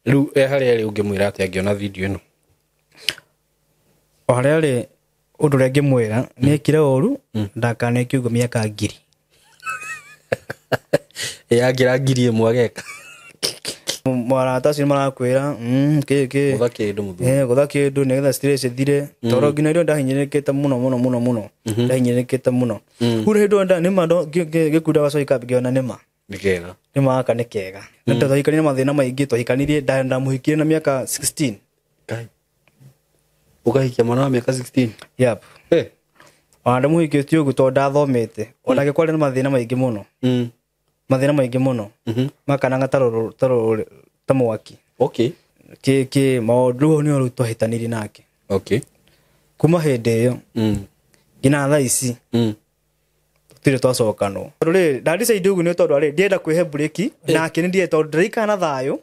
Riu harĩa ũngĩmwĩra atĩ angĩona video ĩno. O harĩa ũndũ ũrĩa ngĩmwĩra nĩ ekire ũru ndakane kiugo mĩaka 1000. Yagira 1000 ageka. Marata acio marakwĩra gũtha kĩndũ mũthuri. Gũtha kĩndũ nĩgetha stress ĩthire. Toro nginya rĩo ndahinyĩrĩkĩte mũno. Ndahinyĩrĩkĩte mũno. Kure hĩndĩ nda nĩma gĩkunda gacoika ngĩona nĩma. Nĩ kega. Nĩma aka nĩ kega. Nĩ twahikanire mathĩna maingĩ twahikanirie ndamũhikirie na mĩaka 16. Kai. Ũkahikia mwana wa mĩaka 16? Yep. Ndamũhikĩtie ũguo tondũ ndathomete. Ona gĩkwarĩ na mathĩna maingĩ mũno. Mathĩna maingĩ mũno. Makanaga taro ta mwaki. Okay. Maũndũ nĩ ũrũ twahĩtanirie nake. Okay. Kuma hĩndĩ ĩyo. Ngina thaa ici. Tũtirĩ twacokanwo. Rĩrĩ ndandicairie ũguo nĩ tondũ ndĩenda kwĩhe break nake nĩ ndiye tondũ ndirikana thayũ.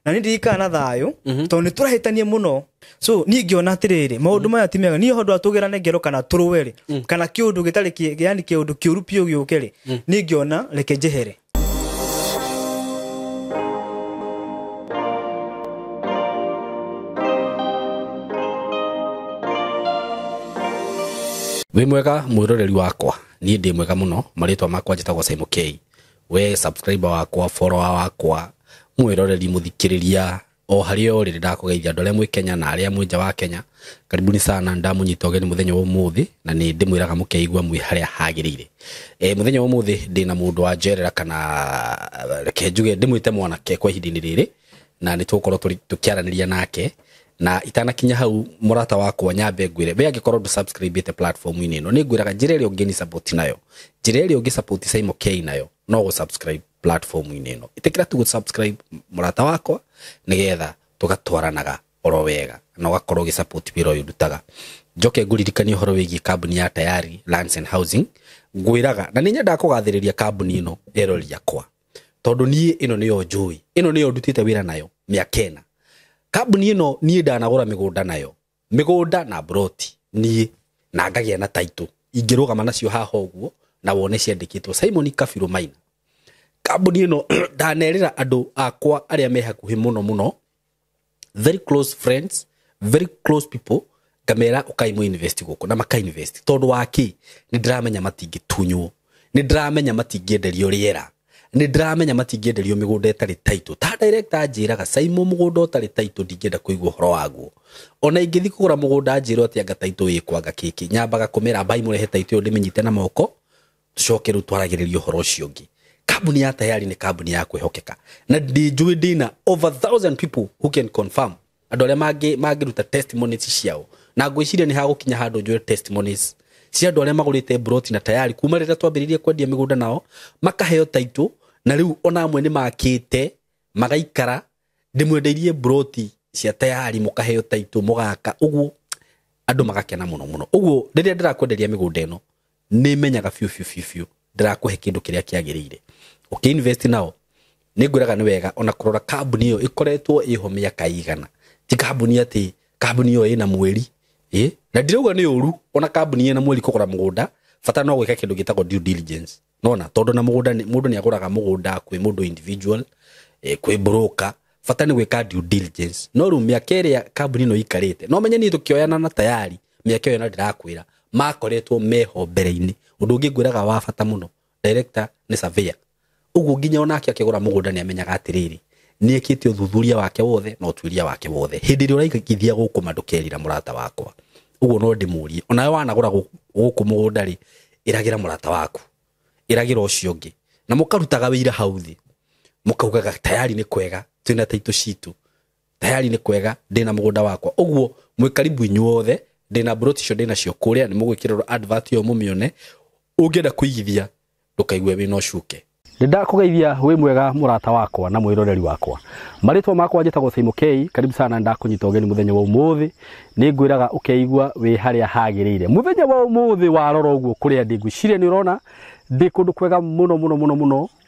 Na nĩ ndirikana thayũ tondũ nĩ tũrahĩtanie mũno. So niĩ ngĩona atĩrĩrĩ maũndũ maya ti mega. Niĩ handũ atũgerane ngero kana tũrũwe kana kĩũndũ gĩtarĩ yani kĩũndũ kĩũru piũ gĩũke niĩ ngĩona reke njehere. Wĩ mwega mwĩroreri wakwa, niĩ ndĩ mwega mũno, marĩtwa makwa njĩtagwo Simon K. We subscriber wakwa, follower wakwa, mwĩroreri mũthikĩrĩria, o harĩa ũrĩ ndakũgeithia andũ arĩa mwĩ Kenya na arĩa mwĩ nja wa Kenya. Karibuni sana, ndamũnyita ũgeni mũthenya wa ũmũthĩ na nĩ ndĩmwĩraga mũkeigua mwĩ harĩa hagĩrĩire. Mũthenya wa ũmũthĩ ndĩna mũndũ wa njerera kana reke njuge ndĩmwĩte mwanake kwa ihinda-inĩ rĩrĩ na nĩ tũgũkorwo tũkĩaranĩria nake. Na itanakinya hau murata wakwa nyambe ngwire we angĩkorwo ndu subscribe te platform-inĩ ĩno nĩ ngwĩraga njĩra ĩrĩa ũngĩni support nayo, njĩra ĩrĩa ũngĩ support Simon K nayo no go subscribe platform-inĩ ĩno. Itekira tu subscribe murata wakwa nigetha tugatwaranaga oro wega na ugakorwo ũgĩ support wĩra ũyũ ndutaga. Njoke ngũririkanie ũhoro wĩgiĩ kambuni ya Tayari Lands and Housing. Ngwĩraga na nĩ nyenda kũgathĩrĩria kambuni ĩno erori yakwa tondũ niĩ ĩno nĩyo njũĩ, ĩno nĩyo ndutĩte wĩra nayo mĩaka ĩna. Kambuni ĩno niĩ ndanagũra mĩgũnda nayo, mĩgũnda na broti niĩ na ngagĩa na title ingĩrũgama nacio haha ũguo na wone ciandĩkĩtwo Simon Kabiru Maina. Kambuni ĩno ndanerĩra andũ akwa arĩa me hakuhĩ mũno, very close friends, very close people, ngamera ũkaimũ invest gũkũ na maka invest tondũ waki nĩ ndĩramenya matingĩtunywo, nĩ ndĩramenya matingĩenderio rĩera, nĩ ndĩramenya matingĩenderio mĩgũnda ĩtarĩ title. Ta director njĩraga Simon mũgũnda ũtarĩ title ndingĩenda kũigua ũhoro waguo. Ona ingĩthi kũgũra mũgũnda njĩra atĩ anga title ĩkwanga kĩkĩ nyambaga kũmera mbai mũrehe title ĩyo ndĩmenyite na moko tucoke rĩu twaragĩrĩrio ũhoro ũcio ũngĩ. Kambuni ya Tayari nĩ kambuni ya kwĩhokeka na ndĩnjũĩ ndĩna over 1000 people who can confirm, andũ arĩa mangĩruta testimonies ciao na ngwĩciria nĩ hagũkinya handũ njũĩ testimonies cia andũ arĩa magũrĩte broti na Tayari kuma rĩrĩa twambĩrĩirie kwendia mĩgũnda nao makaheo title na rĩu ona amwe nĩ makĩte magaikara ndĩmwendeirie broti cia Tayari mũkaheo title mũgaka ũguo andũ magakena mũno. Ũguo rĩrĩa ndĩrakwenderia mĩgũnda ĩno nĩ menyaga biũ ndĩrakũhe kĩndũ kĩrĩa kĩagĩrĩire. Invest nao nĩ ngwĩraga nĩ wega ona kũrora kambuni ĩyo ĩkoretwo ĩho mĩaka igana, ti kambuni atĩ kambuni ĩyo ĩna mweri na ndirauga nĩ ũru ona kambuni ĩna mweri kũgũra mũgũnda, bata no gwĩka kĩndũ gĩtagwo due diligence. Nona tondũ na mũgũnda mũndũ nĩ agũraga mũgũnda kwĩ mũndũ individual kwĩ broker, bata nĩ gwĩka due diligence. No rĩu mĩaka ĩrĩa kambuni ĩno ikarĩte no menye niĩ tũkĩoyana na Tayari mĩaka ĩyo na ndĩrakwĩra makoretwo meho mbere-inĩ. Ũndũ ũngĩ ngwĩraga wa bata mũno, director nĩ surveyor. Ũguo nginya onake akĩgũra mũgũnda nĩ amenyaga atĩrĩrĩ nĩ ekĩte ũthuthuria wake wothe na ũtuĩria wake wothe. Hĩndĩ ĩrĩa ũraigithia gũkũ mandũkerira mũrata wakwa, ũguo no ndĩmũrie ona wanagũra gũkũ mũgũnda rĩ ĩragira mũrata waku, ĩragira ũcio ũngĩ na mũkarutaga wĩira hau thĩ mũkaugaga Tayari nĩ kwega, twĩna title citũ, Tayari nĩ kwega, ndĩna mũgũnda wakwa. Ũguo mwĩ karibu inyuothe, ndĩna broti cio ndĩna cio kũrĩa nĩ mũgwĩkĩrwo advert ĩyo mũmĩone. Ũngĩenda kũigithia ndũkaigue wĩna ũcuke. Ndakũgeithia wĩ mwega mũrata wakwa na mwĩroreri wakwa. Marĩtwa makwa njĩtagwo Simon K. Karibu sana, ndakũnyita ũgeni mũthenya wa ũmũthĩ. Nĩ ngwĩraga ũkeigua wĩ harĩa hagĩrĩire. Mũthenya wa ũmũthĩ warora ũguo kũrĩa ndĩ ngwĩciria nĩ ũrona ndĩ kũndũ kwega mũno,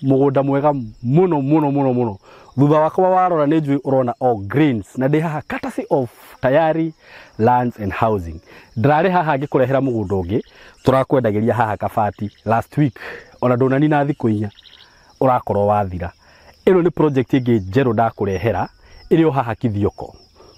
mũgũnda mwega mũno. Thutha wakwa warora nĩ njũĩ ũrona all greens na ndĩ haha courtesy of Tayari Lands and Housing. Ndararĩ haha ngĩkũrehera mũgũnda ũngĩ tũrakwendagĩria haha Kabati last week ona ndonani na thikũ 4 ũrakorwo wathira. Ĩno nĩ project ĩngĩ njerũ ndakũrehera iri o haha Kithioko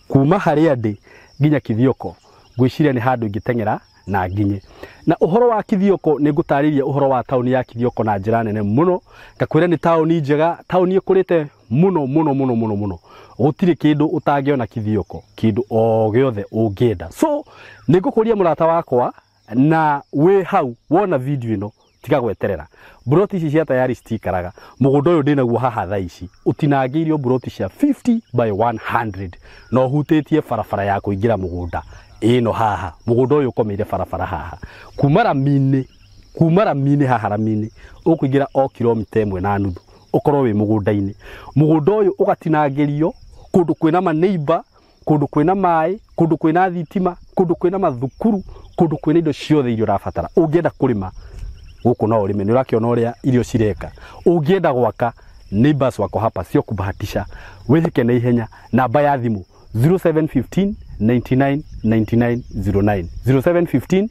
kuma haria ndi nginya Kithioko ngwiciria ni handu ingitengera na nginye na uhoro wa Kithioko ni ngutariria uhoro wa tauni ya Kithioko na njira nene muno ngakwira ni tauni njega tauni ikurite muno gutire kindu utangiona Kithioko kindu o giothe ungienda so nigukuria murata wakwa na we hau wona video ino tiga gweterera buroti ici cia tayari stikaraga mugundo uyu ndinaguo haha thaa ici utinangiirio buroti cia 50 by 100 no hutitie barabara ya kuingira mugunda ino haha mugundo uyu ukomeire barabara haha kumara mine haha ramine ukuingira o kilomita 1.5 ukorwo wi mugunda-ini mugundo uyu ugatinangirio kundu kwina ma neighbor kundu kwina mai kundu kwina thitima kundu kwina mathukuru kundu kwina indo ciothe irio rafatara ungienda kurima guku no urime ni urakiona uria irio cireka ungienda gwaka neighbors wako hapa sio kubahatisha wethike na ihenya namba ya thimu 0715 99 99 09 0715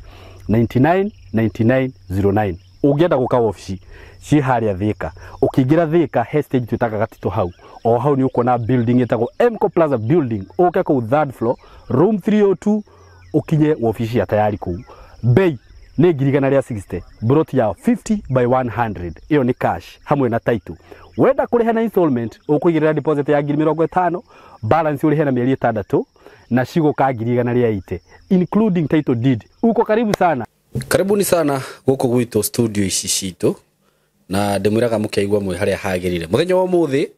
99 99 09 ungienda guka ofisi ci haria Thika ukiingira Thika hestage tutaka gatito hau o hau ni ukona building etagwo Mco Plaza building uke ku third floor room 302 ukinye ofisi ya tayari ku bei ni ngirigana ria 60 broti ya 50 by 100 iyo ni cash hamwe na title wenda kuriha na installment ukuigirira deposit ya 50 balance urihe na mieri 6 na shigo ka ngirigana ria 80 including title deed uko karibu sana karibuni sana guku gwito studio ici citu na ndimwiraga mukeigwa mwe haria hagirire muthenya wa muthi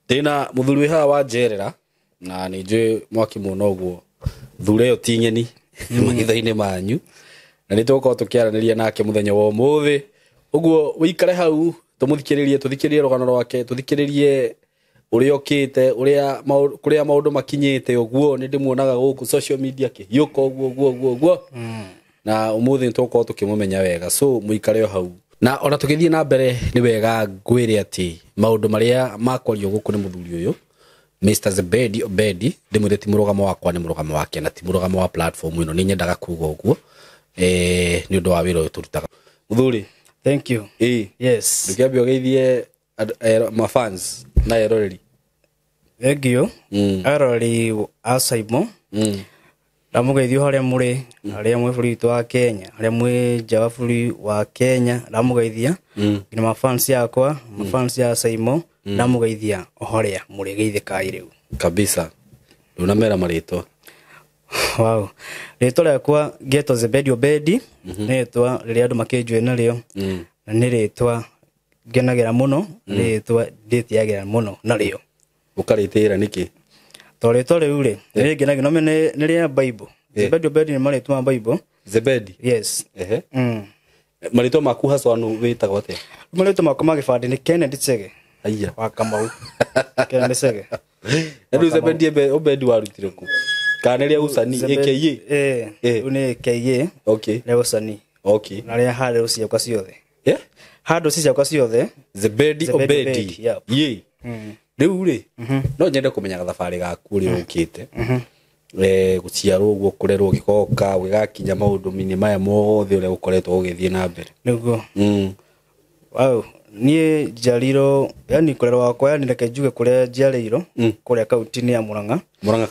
ndina muthuri haha wa njerera na ni nje mwaki muno guo thure yo tingeni magithaine manyu na ni tuko tukiaraniria nake muthenya wa muthi uguo wikare hau tuthikiririe rugano rwake tuthikiririe uria okite kuria maundu makinyite uguo ni ndimuonaga guku social media ke yuko uguo na umuthi tuko tukimumenya wega so muikare hau na ona tukithie na mbere ni wega ngwire ati maundu maria makwario guku ni muthuri uyu Mr. Zebedi Obedi ndimwire ti murugamo wakwa ni murugamo wake na ti murugamo wa platform ino ni nyendaga kuga uguo ni undu wa wira uyu turutaga muthuri thank you yes ndikiambia geithie ma fans na eroreri thank you eroreri asaimo ndamugeithio haria muri haria mwe buri wa Kenya haria mwe nja buri wa Kenya ndamugeithia ngina ma fans yakwa ma fans ya Saimo ndamugeithia ohoria muri geithikaai riu kabisa unamera marito wow rito riakwa Geto Zebedi Obedi nitwa riria andu makenjwe nario na ni ritwa ngenagira muno ritwa nditiagira muno nario ukaritira niki tore ule ngenagira no mene ni ria Bible Zebedi Obedi ni marito ma Bible Zebedi yes marito maku haswanu witagwo te marito makwa magifandi ni Kennedy Chege aya wa Kamau Kennedy Chege ndu Zebedi Obedi warutire ku kaneria usani AKA une AKA okay leo usani okay na ria hade ucio kwa ciothe hado cicia kwa ciothe Zebedi Obedi ye riu ri no nyende kumenya gathabari gaku ri ukite guciarwo guo kurerwo gikoka wigakinya maundu mini maya mothe uri ukoretwo ugithie na mbere niguo wow nie jariro yani kurerwo wakwa yani ndeke njuge kuria jariro kuria kaunti ya Murang'a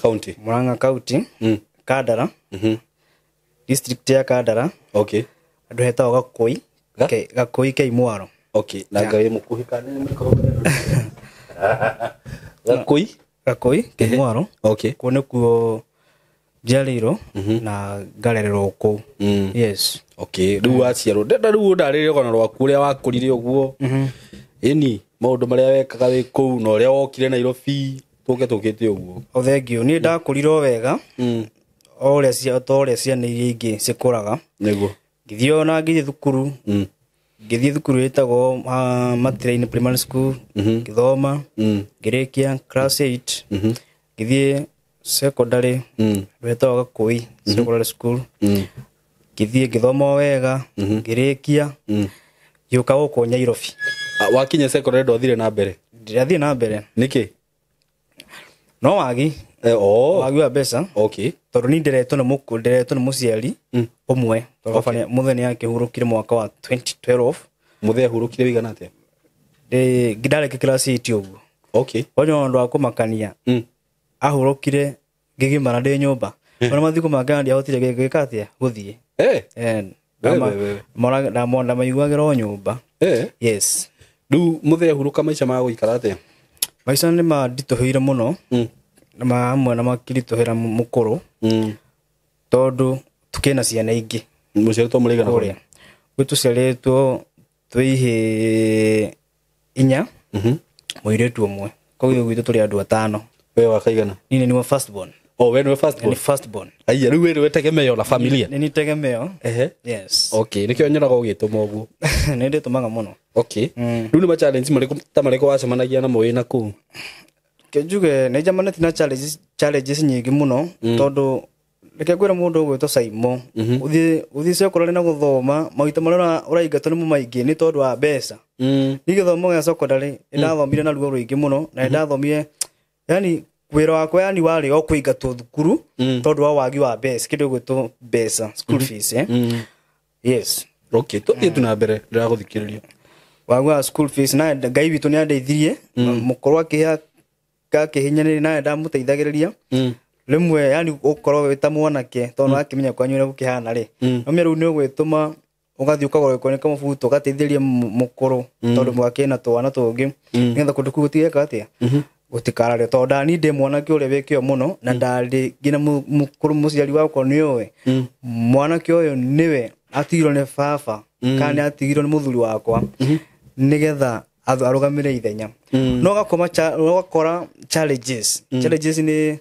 county Kandara district ya Kandara okay andu hetagwo Gakoi ke Imwaro okay na ngai mukuhikane ni mikoro Gakoi ke Imwaro okay kone kuo jariro na garerero ku yes okay riu aciarwo ndenda riu ndarire gono rwaku uria wakurire uguo eni maundu maria wekaga wi ku no uria wokire Nairobi tukite uguo o thengio ni ndakuriro wega oria cia ni ingi cikuraga niguo ngithio na ngithi thukuru ngithie thukuru etagwo Matiraini Primary School ngithoma ngirekia class 8 ngithie secondary wetagwo Gakoi secondary school ngithie ngithoma wega ngirekia yuka uko Nyairobi wakinya secondary ndothire na mbere ndathie na mbere niki no wagi wagi wa mbeca okay tondu ni ndiretwo ni muciari umwe tondu muthenya yake hurukire mwaka wa 2012 muthenya hurukire wigana atia ndareke class 8 uguo okay onyo ndo akumakania ahurokire ngigimara ndi nyumba ona mathiku mangana ndiahotire gwika atia guthie mona maiguagĩra nyumba yes Riu muthe huruka maica ma guikara atia maica nĩ manditũhĩire mũno na amwe na makirituhĩra mũkũrũ tondũ tukĩna ciana ingĩ mũciarĩtwo mũrĩigana kũrĩa gwĩtũciarĩtwo twĩhĩ 4 mũirĩtu ũmwe koguo gwitũ tũrĩ andũ 5 we wa kaigana nini niwe first born we niwe first born ni first born aiya riu wewe tegemeo la familia ni tegemeo yes okay nikio nyoraga ũgĩtũma ũguo nĩ ndĩtũmaga mũno okay riu nĩ ma challenge marĩkũ wacemanagia namo wĩna kũu kenjuge nĩ jamanĩtie na challenges nyingĩ mũno tondũ reke ngwĩre mũndũ ũgwĩtwo Saimo ũthiĩ secondary na gũthoma maita marĩa ũraingatwo nĩ maingĩ nĩ tondũ wa mbeca nĩ gĩthomo gĩa secondary ndathomire na ruo rũingĩ mũno na ndathomire yani wĩra wakwa yani warĩ o kũingatwo thukuru tondũ wa wagi wa mbeca kĩndũ gwĩtwo mbeca school fees yes okay tũthiĩ tu na mbere ndĩragũthikĩrĩria wagi wa school fees na Ngai witũ nĩ andeithirie mũkorwo akĩhinyanĩria na ndamũteithagĩrĩria rimwe yani ũkorwo wĩ ta mwanake tondũ akĩmenya kwanyu ũrĩa gũkĩhana rĩ no mĩrũ nĩ ũgwĩtũma ũgathiĩ ũkagũrĩkwo nĩ kamũbuto ũgateithĩrĩria mũkũrũ tondũ mwakĩna twana tũngĩ nĩgetha kũndũ kũu gũtigeka atĩa gũtikararĩo tondũ ndani ndĩ mwanake ũrĩa wĩkĩo mũno na ndarĩ nginya mũkũrũ mũciari wakwa nĩoĩ mwanake ũyũ nĩwe atigirwo nĩ baba kana atigirwo nĩ mũthuri wakwa nĩgetha arũgamĩre ithenya no gakora challenges nĩ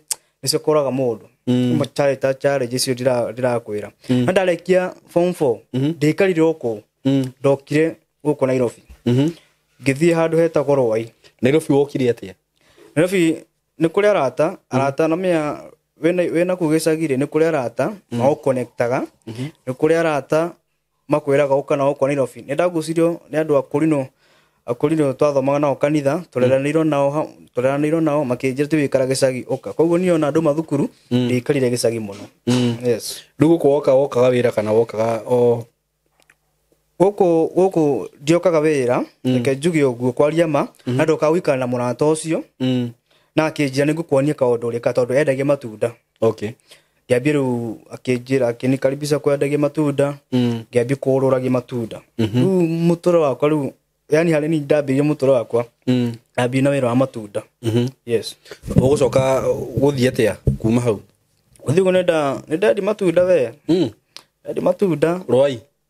cio koraga mũndũ kuma challenges cio ndirakwĩra na ndarĩkia form 4 ndikarire ũkũ ndokire gũkũ Nairobi ngĩthiĩ handũ hetagwo Rwai Nairobi wokire atia Nairobi nĩ kũrĩ arata na mĩa wena kugĩcagire nĩ kũrĩ arata no connectaga nĩ kũrĩ arata makwĩraga ũka na gũkũ Nairobi nĩ ndagucirio nĩ andũ akũrinũ twathomaga nao kanitha tũreranĩirwo nao makĩnjĩra tĩ wĩkara gĩcagi ũka koguo niĩ ona andũ mathukuru ndikarire gĩcagi mũno yes rĩu gũkũ wokaga wĩra kana wokaga o gũkũ ndiokaga wĩra reke njuge ũguo kwaria ma na ndoka gwikara na mũrata ũcio na akĩnjĩra nĩngũkuonia kaũndũ ũrĩa tondũ endagia matunda okay ngĩambia rĩu akĩnjĩra akĩnikaribisha kwendagia matunda ngĩambia kũrũragia matunda rĩu mũtũro wakwa rĩu yani harĩ ni ndambĩrĩria mũtũro wakwa ndambĩrĩria na wĩra wa matunda yes ũgũcoka gũthiĩ atĩa kuma hau gũthiĩ ũguo nĩ ndendi matunda we ndendi matunda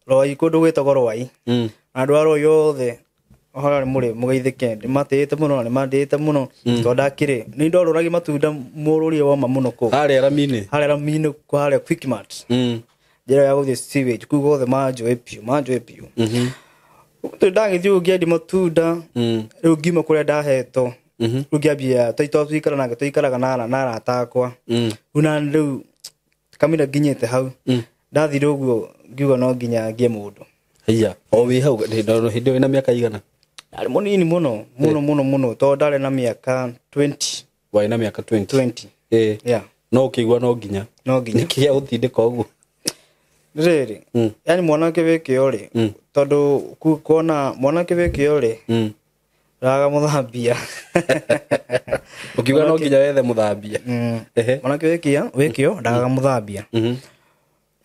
Rwai kũndũ gwĩtagwo Rwai andũ a Rwai othe harĩa mũrĩ mũgeithĩke nĩmatĩĩte mũno na nĩmandĩĩte mũno tondũ ndakĩrĩ nĩ ndorũragia matunda mũrũrie woma mũno kũu harĩa Rami-inĩ harĩa Quickmart njĩra ya gũthiĩ sewage kũu gothe manjũĩ piũ ndagĩthiĩ ngĩendi matunda rĩu ngiuma kũrĩa ndahetwo rĩu ngĩambia tũikaraga na arata akwa rĩu kamĩra nginyĩte hau ndathire ũguo ngiuga no nginya ngie mũndũ aiya o wĩ hau hĩndĩ ĩyo wĩna mĩaka igana arĩ mũnini mũno tondũ ndarĩ na mĩaka 20 warĩ na mĩaka 20 no ũkĩigua no nginya nĩkĩ gũtindĩka ũguo rĩrĩ yani mwanake wĩkĩo rĩ tondũ kuona mwanake wĩkĩo rĩ raga mũthambia ũkiuga no nginya wethe mũthambia mwanake wĩkĩo ndaga mũthambia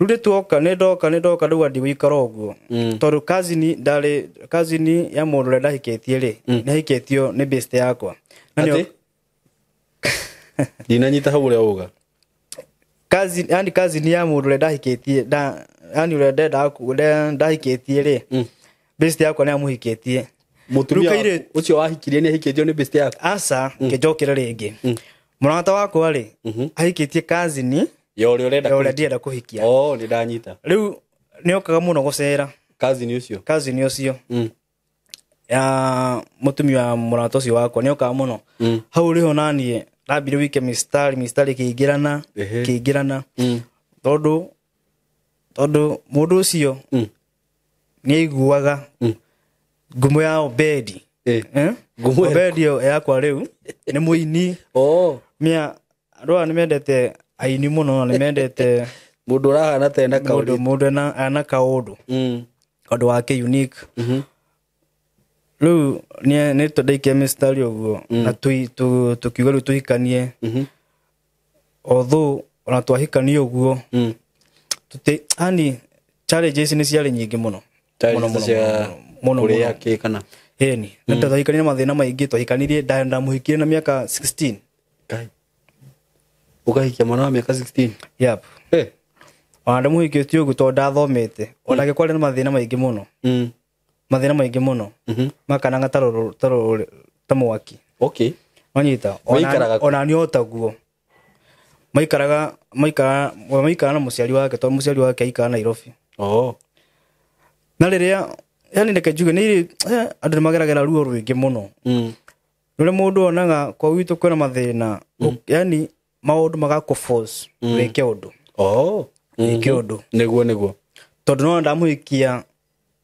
rĩu tuoka nĩ ndoka rĩu andi gũikara ũguo tondũ cousin ya mũndũ ũrĩa ndahikĩtie rĩ nĩahikĩtio nĩ best yakwa ndinanyita hau ũrĩa uga cousin ya mũndũ ũrĩa ndahikĩtie yani ũrĩa ndahikĩtie rĩ best yakwa nĩ amũhikĩtie mũtumia ũcio wahikirie nĩ ahikĩtio nĩ best yakwa aca ngĩnjokera rĩngĩ mũrata wakwa rĩ ahikĩtie cousin ya ũrĩa ndĩrenda kũhikia nĩ ndanyita rĩu nĩ okaga mũno gũcera cousin ũcio ya mũtumia wa mũrata ũcio wakwa nĩ okaga mũno hau rĩho naniĩ ndambire wike mistari kĩingĩrana tondũ mũndũ ũcio nĩ aiguaga ngumo ya Obedi Obedi yakwa rĩu nĩ mũini andũ aya nĩ mendete aini mũno na nĩ mendete mũndũ ũrahana ta ena kaũndũ mũndũ ena kaũndũ kaũndũ wake unique rĩu nĩ tũndaikia mistari ũguo na tũkiuga rĩu tũhikanie although ona twahikania uguo tuti ani challenges ni ciarĩ nyingĩ mũno mũno ũrĩa yake kana eni nenda twahikania mathĩna maingĩ twahikanirie ndamuhikirie na miaka 16 kai ukahikia mwana wa miaka 16 yep ona ndamuhikĩtie uguo tondũ ndathomete ona gĩkwarĩ na mathĩna maingĩ mũno mathĩna maingĩ mũno makanaga tarũ ta mwaki okay onyita ona ni otaguo maikara na mũciari wake tondũ mũciari wake aikara Nairobi na rĩrĩa yani ndeke njuge nĩ andũ nĩ mageragĩra ruo rũingĩ mũno rĩrĩa mũndũ onaga kwa witũ kwĩna mathĩna yani maũndũ magakũ force wĩke ũndũ wĩke ũndũ nĩguo tondũ no ndamũhikia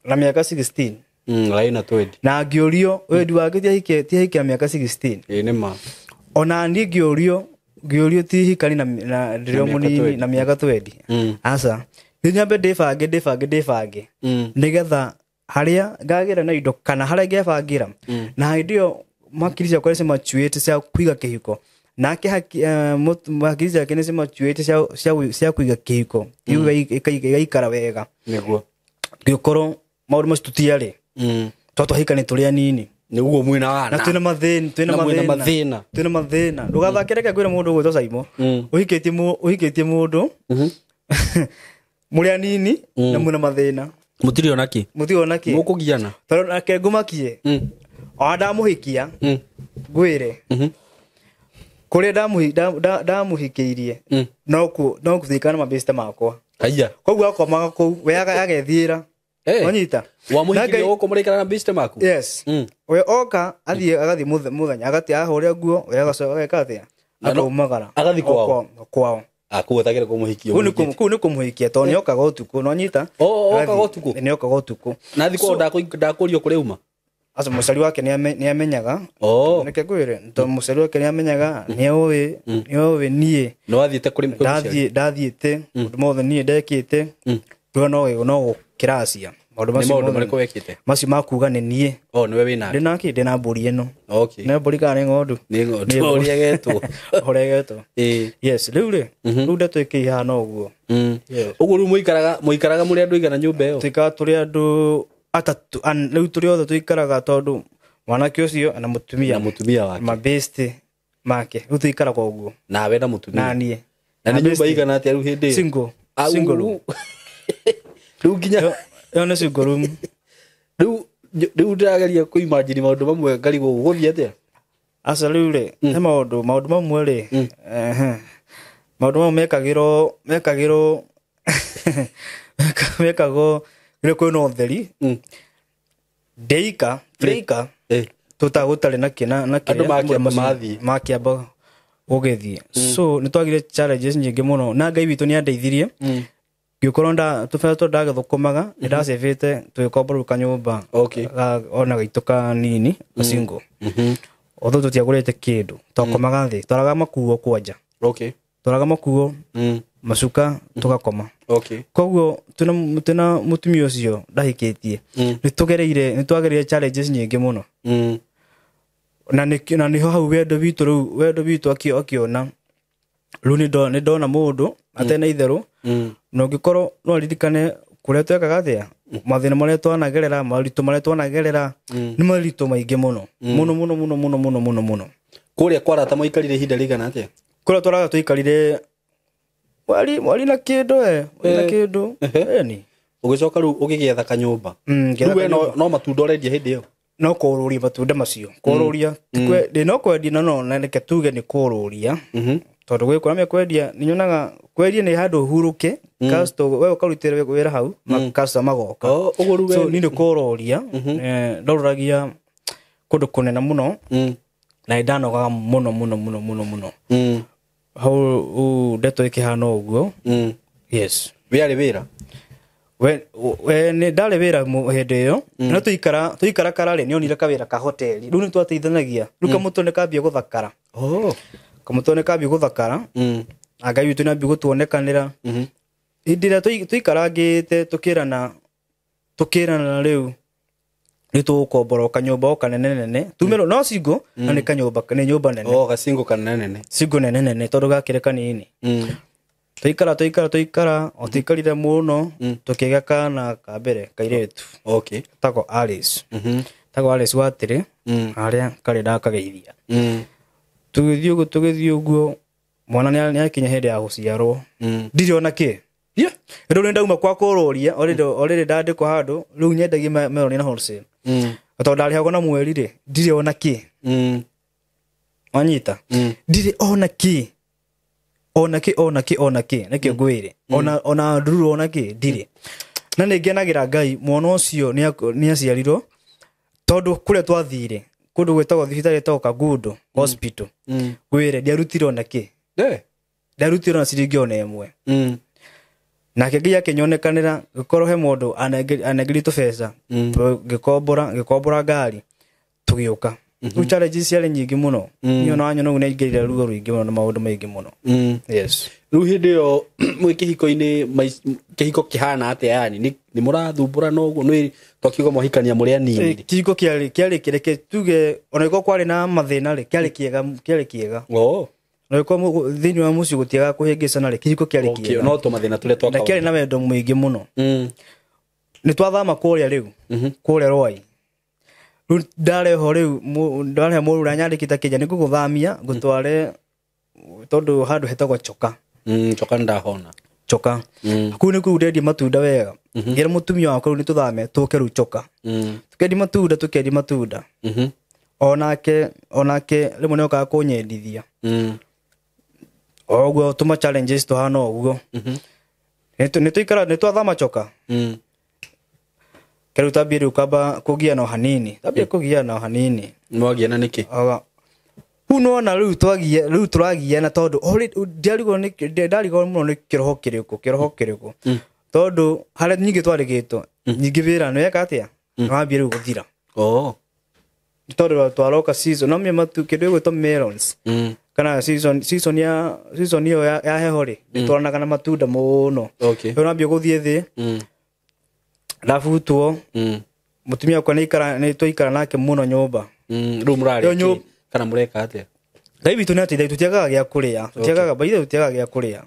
na miaka 16 laina 20 na ngĩũrio wendi wake tiahikia miaka 16 nĩ ma ona ni ngĩũrio tihikani na ndĩrĩo mũnini na miaka 20 asa nĩ nyambe ndĩbange nĩgetha harĩa ngagĩra na indo kana harĩa ngĩbangira na hĩndĩ ĩyo makiri ciakwa nĩ cimatuĩte cia kũiga kĩhiko nake makiri ciake nĩ cimatuĩte cia kũiga kĩhiko igaikara wega nĩguo ngĩkorwo maũndũ macio tutiarĩ tondũ twahikania tũrĩ anini nĩguo mwĩna wana na twĩna mathĩna ndũgathakĩre kwĩra mũndũ ũgwĩtwo Saimo ũhikĩtie mũndũ mũrĩ anini na mwĩna mathĩna mũtirĩ onaki mũkũgiana tondũ nake ngũmakie ona ndamũhikia ngwĩre kũrĩa ndamũhikĩirie no kũthikana mabĩcite makwa aya koguo akomaga kũu we agethiĩra onyita wamũhikirie gũkũ mũrĩikara na bĩcite maku yes we oka agathiĩ mũthenya ahũrĩa nguo we ageka atĩa akaumagara agathiĩ kwao akuotagĩra kũmũhikia kũu nĩ kũmũhikia tondũ nĩ okaga ũtukũ no nyita okaga ũtukũ nĩ okaga ũtukũ na thikũ ndakũrio kũrĩa uma aca mũciari wake nĩ amenyaga nĩke ngwĩre tondũ mũciari wake nĩ amenyaga nĩ oĩ niĩ no athiĩte kũrĩ ndathiĩte ũndũ mothe niĩ ndekĩte tuga no kĩracia maũndũ macio makuga nĩ niĩ nĩwe wĩna ndĩna mbũri ĩno okay nĩ mbũri kana nĩ ng'ondu ũrĩa yes rĩu ndeto ĩkĩihana ũguo ũguo rĩu mũikaraga mũrĩ andũ igana nyũmba ĩyo tuikaga tũrĩ andũ atatũ rĩu tũrĩ othe tuikaraga tondũ mwanake ũcio na mũtumia wake mabĩcite make rĩu tuikaraga ũguo nawe na mũtumia na niĩ na nĩ nyũmba igana atĩa rĩu hĩndĩ single rĩu nginya ĩyo nĩ single room rĩu ndĩrageria kũimagine maũndũ mamwe ngarigwo gũthiĩ atĩa aca rĩu rĩ he maũndũ mamwe rĩ maũndũ mamwe mekagwo rĩrĩa kwĩna ũtheri ndeika tũtagũtarĩ na kĩna makĩamba gũgĩthiĩ so nĩ twagire challenges nyingĩ mũno na Ngai witũ nĩ andeithirie ngĩkorwo tũbetwo ndagĩthũkũmaga nĩ ndacĩbĩte tũgĩkomborwo kanyũmba ona gaitũ kanini single although tũtiagũrĩte kĩndũ twakomaga thĩ twaraga makuo kwanja twaraga makuo macuka tũgakoma koguo twĩna mũtumia ũcio ndahikĩtie nĩ twagereire challenges nyingĩ mũno na nĩho hau wendo witũ akĩona rĩu nĩ ndona mũndũ atena itherũ na ũngĩkorwo no aririkane kũrĩa twekaga atĩa mathĩna marĩa twanagerera maritũ marĩa twanagerera nĩ maritũ maingĩ mũno mũno kũrĩa kwarata maikarire ihinda rĩigana atĩa kũrĩa twaraga tũikarire mwari na kĩndũ na kĩndũ eni ũgĩcoka rĩu ũgĩgetha kanyũmba rĩu no matunda ũrendia hĩndĩ ĩyo no kũrũria matunda macio kũrũria no kwendia na reke tuge nĩ kũrũria tondũ gwĩkũramia kwendia nĩ nyonaga kwendia nĩ handũ hurũke we ũkarutĩra wĩra hau customer magoka so niĩ nĩ kũrũria ndorũragia kũndũ kũnene mũno na ndanogaga mũno hau ndeto ĩkĩhana ũguo yes wĩarĩ wĩra we nĩ ndarĩ wĩra hĩndĩ ĩyo no tũikara kararĩ nĩ onire kawĩra ka hoteli rĩu nĩ twateithanagia rĩu kamũtwe nĩ kambia gũthakara kamũtwe nĩ kambia gũthakara na Ngai witũ nĩ ambia gũtuonekanĩra hĩndĩ ĩrĩa tũikarangĩte tũkĩrana rĩu nitukombora kanyumba o kanene nene tumero no singo na ni kanyumba ni nyumba nene gacingo kanene nene singo nene nene tondu gakire kanini tuikara o tuikarire muno tukigaka na kambere kairetu tako Alice tako Alice watire aria kare ndakageithia tugithii uguo mwana ni akinya hindi ya guciarwo ndiri ona ki ndo nenda uma kwa kuroria already ndandikwo handu riu nyendagie meroni na wholesale tondu ndari hago na mweri ri ndiri ona ki wanyita ndiri ona ki nikio ngwire ona nduru ona ki ndiri na ningenagira Ngai mwana ucio ni aciarirwo tondu kuria twathire kundu gwetagwo thibitari etagwo Kagundo hospital gwire ndiarutire ona ki ndarutire na ciringi ona imwe nake Ngai akinyonekanira gikorwo he mundu anegirito pesa gikombora ngari tugiuka challenges ciarĩ nyingĩ mũno niyo na nyono nĩ ingĩrire ruo rũingĩ mũno na maũndũ maingĩ mũno yes rĩu hĩndĩ ĩyo mwĩ kĩhiko-inĩ kĩhiko kĩhana atĩa yani nĩ mũrathumbũrana ũguo nĩ tokiuga mwahikania mũrĩ anini kĩhiko kĩarĩ kĩreke tuge ona iko kwarĩ na mathĩna rĩ kĩarĩ kĩega na iko thĩinĩ wa mũciĩ gũtiaga kũhĩngĩcana rĩ kĩhiko kĩarĩ kĩega no tũmathĩna tũrĩa twakaga kĩarĩ na wendo mũingĩ mũno nĩ twathama kũrĩa rĩu kũrĩa Rwai ndareho riu ndareho mũrũ ũrĩa nyandĩkĩte Kenya nĩ ngũgũthamia ngũtware tondu handu hetagwo Choka ndahona Choka kũu nĩ kũu ndendia matunda wega ngira mũtumia wakwa rĩu nĩ tũthame tũke rĩu Choka tũkendia matunda onake rĩmwe nĩ okaga kũnyendithia oguo tũma challenges tũhana ũguo nĩ twathama Choka kero tabiri ukaba kugiana o hanini tabiri kugiana o hanini mwagiana niki huno na riu turagiana tondu ndarigo muno ni kiroho kiriko tondu hare nyingi twarigitwo nyingi wira no yeka atia nwambia riu guthira tondu twaroka season no matu kindu gwitwo melons kana season iyo ya heho ri nitwaranaga na matunda muno nwambia guthie thi Lafutwo mutumia kwa nĩ twaikara nake muno nyumba rĩu mũrarĩ kana mũreka atĩa Ngai witũ nĩ atĩ tutiagaga gĩa kũrĩa tutiagaga baitha tutiagaga gĩa kũrĩa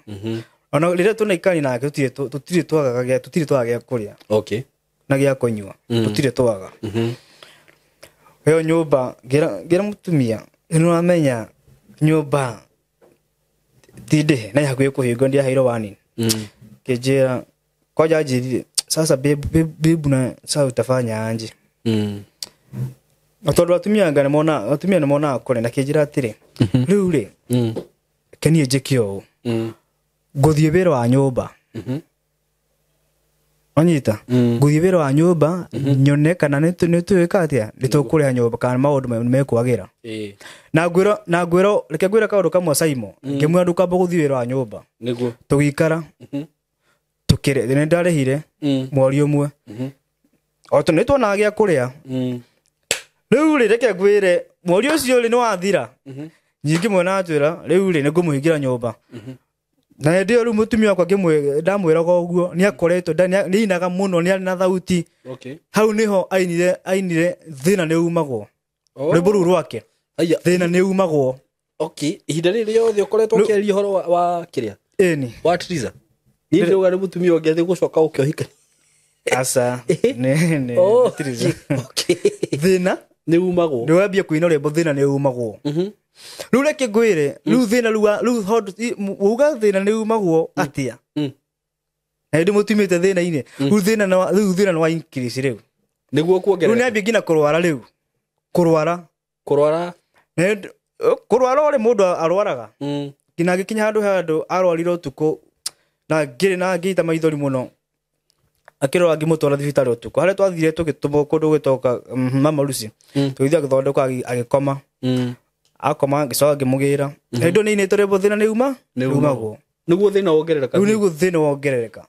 ona rĩrĩa tunaikari nake tutire twaga gĩa kũrĩa na gĩa kũnyua tutire twaga yo nyumba ngira mutumia nĩ amenya nyumba tinde na yakuye kũhingo ndia hairo wani kĩnjĩra koja njĩrire sasa babe na sasa utafanya anje tondu atumia nĩ mona kore na kĩnjĩra atĩrĩ rĩu rĩ kenie njĩkio ngũthiĩ wĩra wa nyũmba onyita ngũthiĩ wĩra wa nyũmba nyone kana nĩ twĩka atĩa nĩtũkũrĩha nyũmba kana maũndũ mekwagĩra na ngwĩra reke ngwĩre kaũndũ kamwe Saimo ngĩmwĩra ndũkamba gũthiĩ wĩra wa nyũmba tũgĩikara tukire nĩ ndarehire mwari ũmwe o to nĩ tuonaga gĩa kũrĩa rĩu rĩ reke ngwĩre mwari ũcio rĩ nĩ wathira nyingĩ mwena atwĩra rĩu rĩ nĩ ngũmũhingira nyũmba na hĩndĩ ĩyo rĩu mũtumia wakwa ndamwĩraga ũguo nĩ akoretwo nĩ inaga mũno nĩ arĩ na thauti hau nĩho ainire thĩna nĩ umagwo rwĩmbo rũu rwake thĩna nĩ umagwo ihinda rĩrĩ rĩothe ũkoretwo ũkĩaria ũhoro wa kĩrĩa wa Triza ni ndio gari mutumia ongethi gucoka ukiohika asa ne Triza thina ni umagwo ni wambia kuina rwimbo thina ni umagwo riu reke ngwire riu thina riu uga thina ni umagwo atia na ndi mutumite thina ine riu thina no wa increase riu niguo kuongerera riu ni ambia ngina kurwara riu kurwara ore mundu arwaraga kina gikinya handu arwarira utuko na ngita maithori muno akirora ngimutwara thibitari utuko haria twathire tugitũmwo kũndũ gwĩtoka Mama Lucy tũgĩthiĩ gũthondekwo agĩkoma akoma ngĩcoka ngĩmũgĩra hĩndĩ nĩ inĩtwo rwĩmbo thĩna nĩ umagwo nĩguo thĩna wongerereka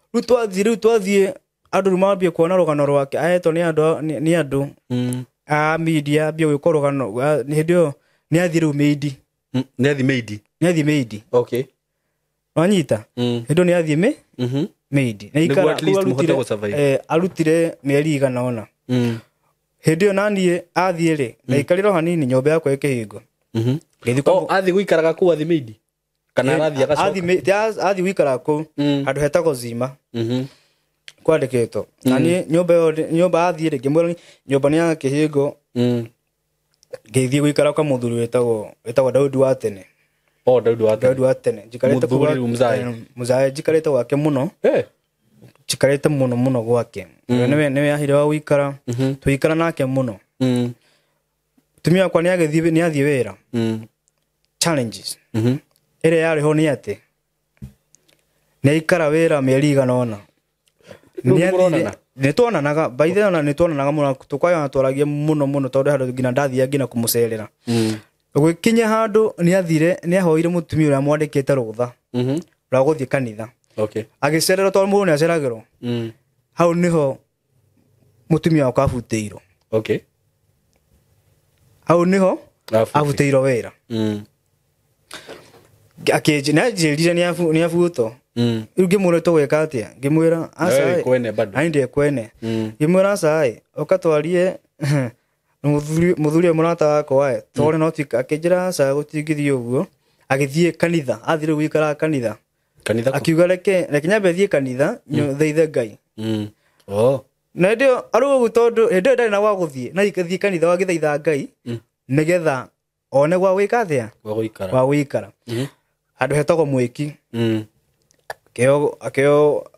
rĩu twathiĩ andũ rĩu mambia kuona rũgano rwake ahetwo nĩ andũ a media ambia gwĩkwo rũgano hĩndĩ ĩyo nĩ athiĩ rĩu Meidi wanyita hĩndĩ nĩ athiĩ Meidi na ikara arutire mĩeri igana ona Hindi onanie athiere na ikariro hanini nyomba yakwa ikihingo. Athi guikaraga ku athimidi kana arathi agacoka athi guikara ku handu hetagwo Zima kwandikitwo nani nyomba athiere ngimwira nyomba ni ya kihingo ngithie guikara kwa muthuri wetagwo Daudi wa tene. Daudi wa tene jikarite ku Muzai jikarite gwake muno jikarite muno gwake niwe ahire wa guikara tuikara nake muno. Tumia kwa ni athie wira challenges ere yari ho ni ate ne ikara wira mieri ganona ni tuonanaga by the way ni tuonanaga muno tukwayo twaragie muno tondu handu ngina ndathia ngina kumucerera gwikinya handu ni athire ni ahoire mutumia uria mwandikite rutha ra guthie kanitha agicerera tondu mundu ni aceragirwo hau niho mutumia akabutĩirwo hau niho abutĩirwo wira akeje na jirire ni afuto ngimwira tweka atia ngimwira asa ainde kwene ngimwira asa okatwarie muthuri murata wako tore no tika akejira asa gutigithie uguo agithie kanitha athire guikara kanitha akiuga reke nyambe thie kanitha nyotheithe Ngai na ndio arugo tondu ndio ndari na wa guthie na ikathie kanitha wagithaitha Ngai nigetha one gwa gwika atia wa guikara andu hetagwo mwiki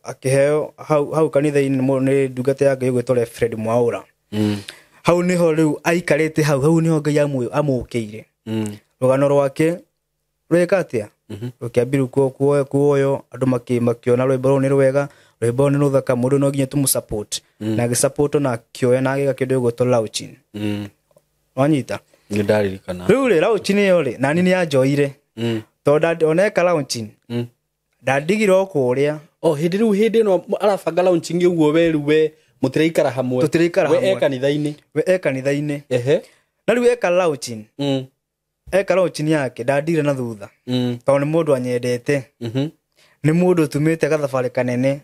akiheo hau kanitha-ini ni ndungata ya Ngai gwetwo Fred Mwaura hau niho riu aikarite hau niho Ngai amukiire rugano rwake rweka atia rukiambiru kuoyo andu makiona rwimbo ru ni rwega rwimbo ni ruthaka mundu no nginya tumusupport na agisupport na kioya na agiga kindu gwetwo Lauchin wanyita ni ndaririkana riu Lauchin yo ri nani ni anjoire tondu oneka Lauchin ndadigiro kuria hindi no arabanga Lauchin uguo we mutireikara hamwe we kanitha-ini na riu eka Lauchin Lauchin yake ndadigire na thutha tondu ni mundu anyendete ni mundu tumite gathabari kanene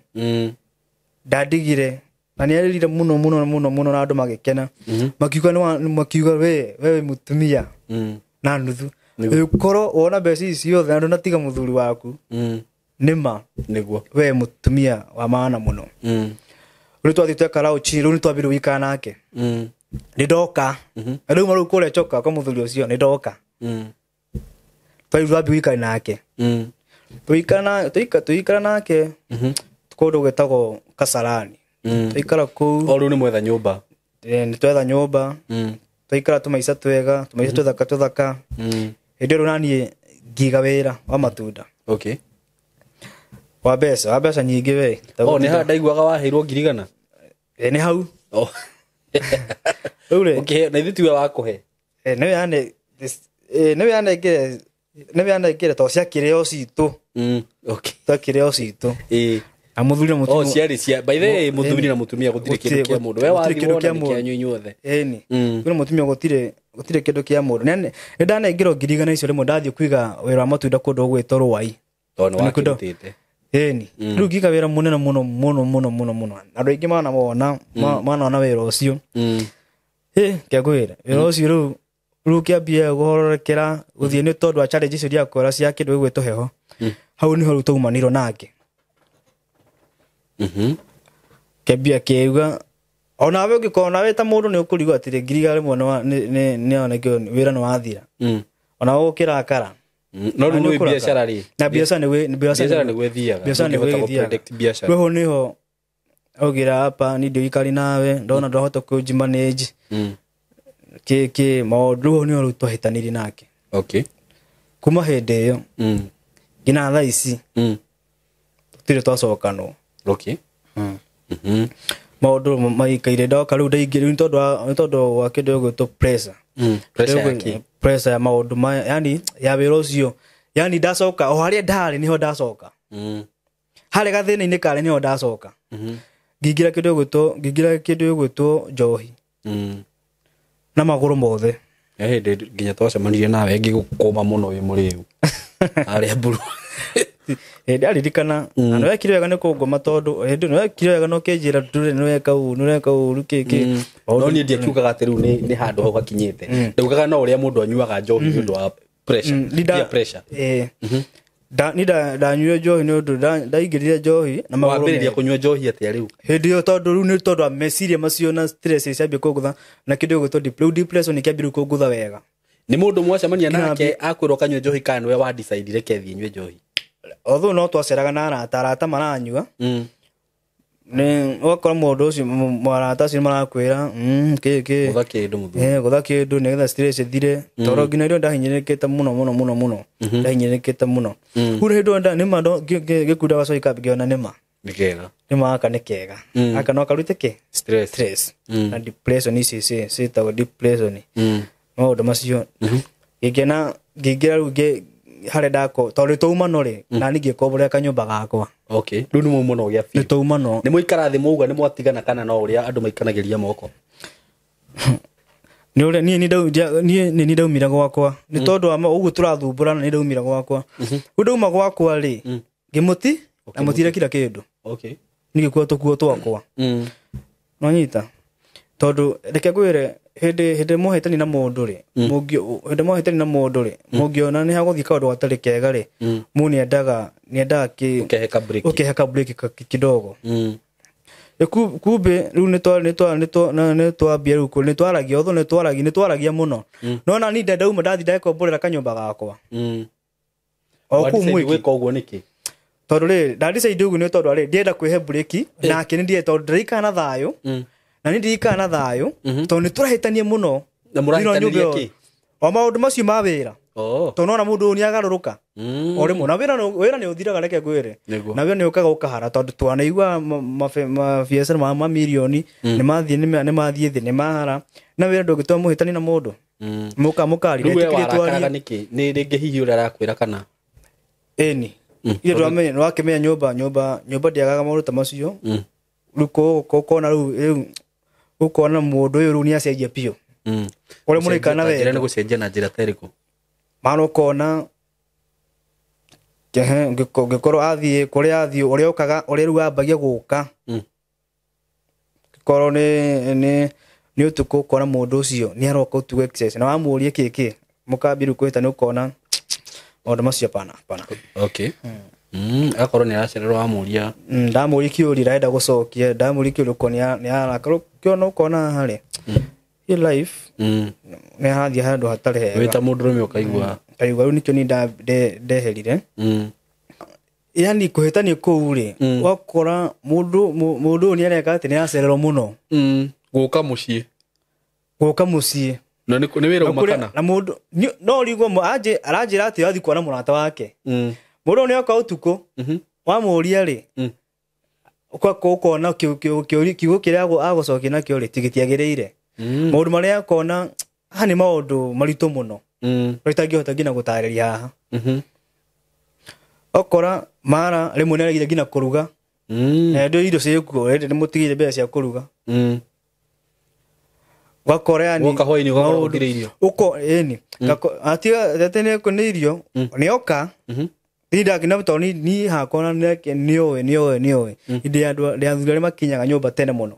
ndadigire na ni aririre muno na andu magikena makiuga we mutumia na nuthu ukoro wona besi icio the andu natiga muthuri waku nima niguo we mutumia wa maana muno riu twathite Lauchin riu ni twambiru wika nake ni ndoka riu maru kure choka kwa muthuri ucio ni ndoka twambiru wika nake tuikara nake tukundu gwetagwo Kasarani tuikara ku riu ni mwetha nyumba ni twetha nyumba tuikara tumaisa twega tumaisa tuthaka hindi riu nanie ngiga wira wa matunda wa beca nyingi we ni ha ndaiguaga waheirwo ngirigana ni hau na ithu tiwe wakuhe ne yanengere to cia kireo citu ta kireo citu amuthuri mutumia ciari cia by the way muthuri na mutumia gutire kindu kia mundu we wathirwo na kianyu inyuothe ni mutumia gutire kindu kia mundu ne ndanengero ngirigana icio rimwe ndathie kuiga wira wa matunda kundu gwetwo Rwai tondu wakirutite riu ngiga wira munene muno andu aingi mana wira ucio kiagwira wira ucio riu kiambia guhororekera guthie ni tondu wa challenge icio ria kwera cia kindu gwetwo heho hau niho riu taumanirwo nake kiambia kiuga ona we ngikona we ta mundu ni ukurigwa atire ngiriga rimwe ni onekio wira ni wathira ona ukirakara no ni biashara ri na biashara ni gwethiaga we ho niho ogira hapa ni ndio ikari nawe ndona ndohota kujimanage maundu ni ru twahitaniri nake kuma hindi iyo ngina thaa ici tutire twacokanwo maundu maikaire ndoka riu ndaingire ni tondu wa kindu gwetwo pressure ya maundu yani ya wira ucio yani ndacoka o haria ndari niho ndacoka hare gathina-ini kare niho ndacoka ngingira kindu gwetwo njohi na maguru mothe nginya twacemanirie nawe ngigukuma muno wi muriu aria mburu Hĩndĩ aririkana na nĩ wekire wega nĩ kũngoma tondũ hĩndĩ nĩ wekire wega no kĩnjĩra ndũrĩ nĩ weka ũru kĩkĩ no niĩ ndiakiugaga atĩ rĩu nĩ handũ hau hakinyĩte ndaugaga no ũrĩa mũndũ anyuaga njohi nĩ ũndũ wa pressure ndanyuire njohi nĩ ũndũ ndaingĩrire njohi na wambĩrĩria kũnyua njohi atĩa rĩu hĩndĩ ĩyo tondũ rĩu nĩ tondũ wa meciria macio na stress ciambia kũngũtha na kĩndũ gĩgwĩtwo depression kĩambia kũngũtha wega nĩ mũndũ mwacemania nake akwĩrwo kanyue njohi kana nĩwe wa decide reke thiĩ nyue njohi although no twaceraga na arata maranyua nĩ wakora mũndũ ũcio marata acio marakwĩra gũtha kĩndũ nĩgetha stress ĩthire tondũ nginya rĩu ndahinyĩrĩrĩkĩte mũno ndahinyĩrĩrĩkĩte mũno kũrĩ hĩndĩ nĩma gĩkunda gacoki kambĩona nĩma nĩma aka nĩ kega aka no karute kĩ stress na depression ici ciĩtagwo depression maũndũ macio ngĩkena ngĩingĩra rĩu harĩa ndako tondũ twaumano rĩ na niĩ ngĩkomborera kanyũmba gakwa rĩu nĩ maumano gĩa biũ nĩ twaumano nĩ mũikara thĩ mauga nĩ mwatigana kana no ũrĩa andũ maikanagĩria moko nĩ ũrĩa niĩ ndaumire gwakwa nĩ tondũ wa ũguo tũrathumbũrana nĩ ndaumire gwakwa ndauma gwakwa rĩ ngĩmũti na mũtire kila kĩndũ niĩ gĩkuo tũkuo twakwa no nyita tondũ reke ngwĩre hĩndĩ mũhĩtani na mũndũ rĩ mũngĩona nĩ hagũthiĩ kaũndũ gatarĩ kega rĩ mũndũ nĩendaga ũkeheka break kidogo kumbe rĩu nĩ twambia rĩu nĩ twaragia otho nĩ twaragia mũno no na niĩ ndauma ndathi ndakomborera kanyũmba gakwa o kũu mwĩki ũguo nĩkĩ tondũ rĩ ndadecide ũguo nĩ tondũ rĩ ndienda kwĩhe break nake nĩ ndiye tondũ ndĩraikara na thayũ na nĩ ndirikana na thayũ tondũ nĩ tũrahĩtanie mũno na mũrahĩtania kĩ o maũndũ macio ma wĩra tondũ nona mũndũ ũyũ nĩ agarũrũka o rĩmwe na wĩra nĩ ũthiraga reke ngwĩre na wĩra nĩ ũkaga ũkahara tondũ twanaigua mabiacara ma mamirioni nĩ mathiĩ thĩ nĩ mahara na wĩra ndũngĩtũma mũhĩtani na mũndũ mũkarire nĩ rĩngĩ hihi ũrĩa arakwĩra kana ĩni ile ndwamenya nĩ wakĩmenya nyũmba ndiagaga maũndũ ta macio rĩu kũkona rĩu ũkona mũndũ ũyũ rĩu nĩ acenjia piũ ũrĩa mũraikana wega nĩ gũcenjia na njĩra terĩkũ mana ũkona ngĩkorwo athiĩ kũrĩa athiĩ ũrĩa ũkaga ũrĩa rĩu ambagia gũka korwo nĩ ũtukũ ũkona mũndũ ũcio nĩ aroka ũtukũ excess na wamũũria kĩkĩ mũkambia rĩu kwĩta nĩ ũkona maũndũ macio pana akorwo nĩ aracererwo wamũũria ndamũũria kĩũria ndĩrenda gũcokia ndamũũria kĩũria ũkona nĩ arakara kĩona ũkona harĩ life nĩ hathia handũ hatarĩ hega wĩta mũndũ rũme ũkaigua rĩu nĩkĩo niĩ ndeherire yani kũhĩtania kũu rĩ wakora mũndũ ũyũ nĩ areka atĩ nĩ aracererwo mũno gũka mũciĩ na nĩ wĩra umakana na mũndũ no rigwo aranjĩra atĩ athiĩ kuona mũrata wake mũndũ ũyũ nĩ oka ũtukũ wamũũria rĩ ũkona kiugo kĩrĩa agũcokia nakĩo rĩ gĩtiagĩrĩire maũndũ marĩa akona haha nĩ maũndũ maritũ mũno itangĩhota nginya gũtarĩria haha okora mara rĩmwe nĩ aregire nginya kũruga na ndio irio ciĩkuo nĩ mũtigire mbeca cia kũruga wakora yani woka hwaĩ-inĩ ũgakora irio ĩni atiga nĩ irio nĩ oka ndakina tondũ niĩ hakwa nĩoĩ hĩndĩ ya andũ arĩa makinyaga nyũmba tene mũno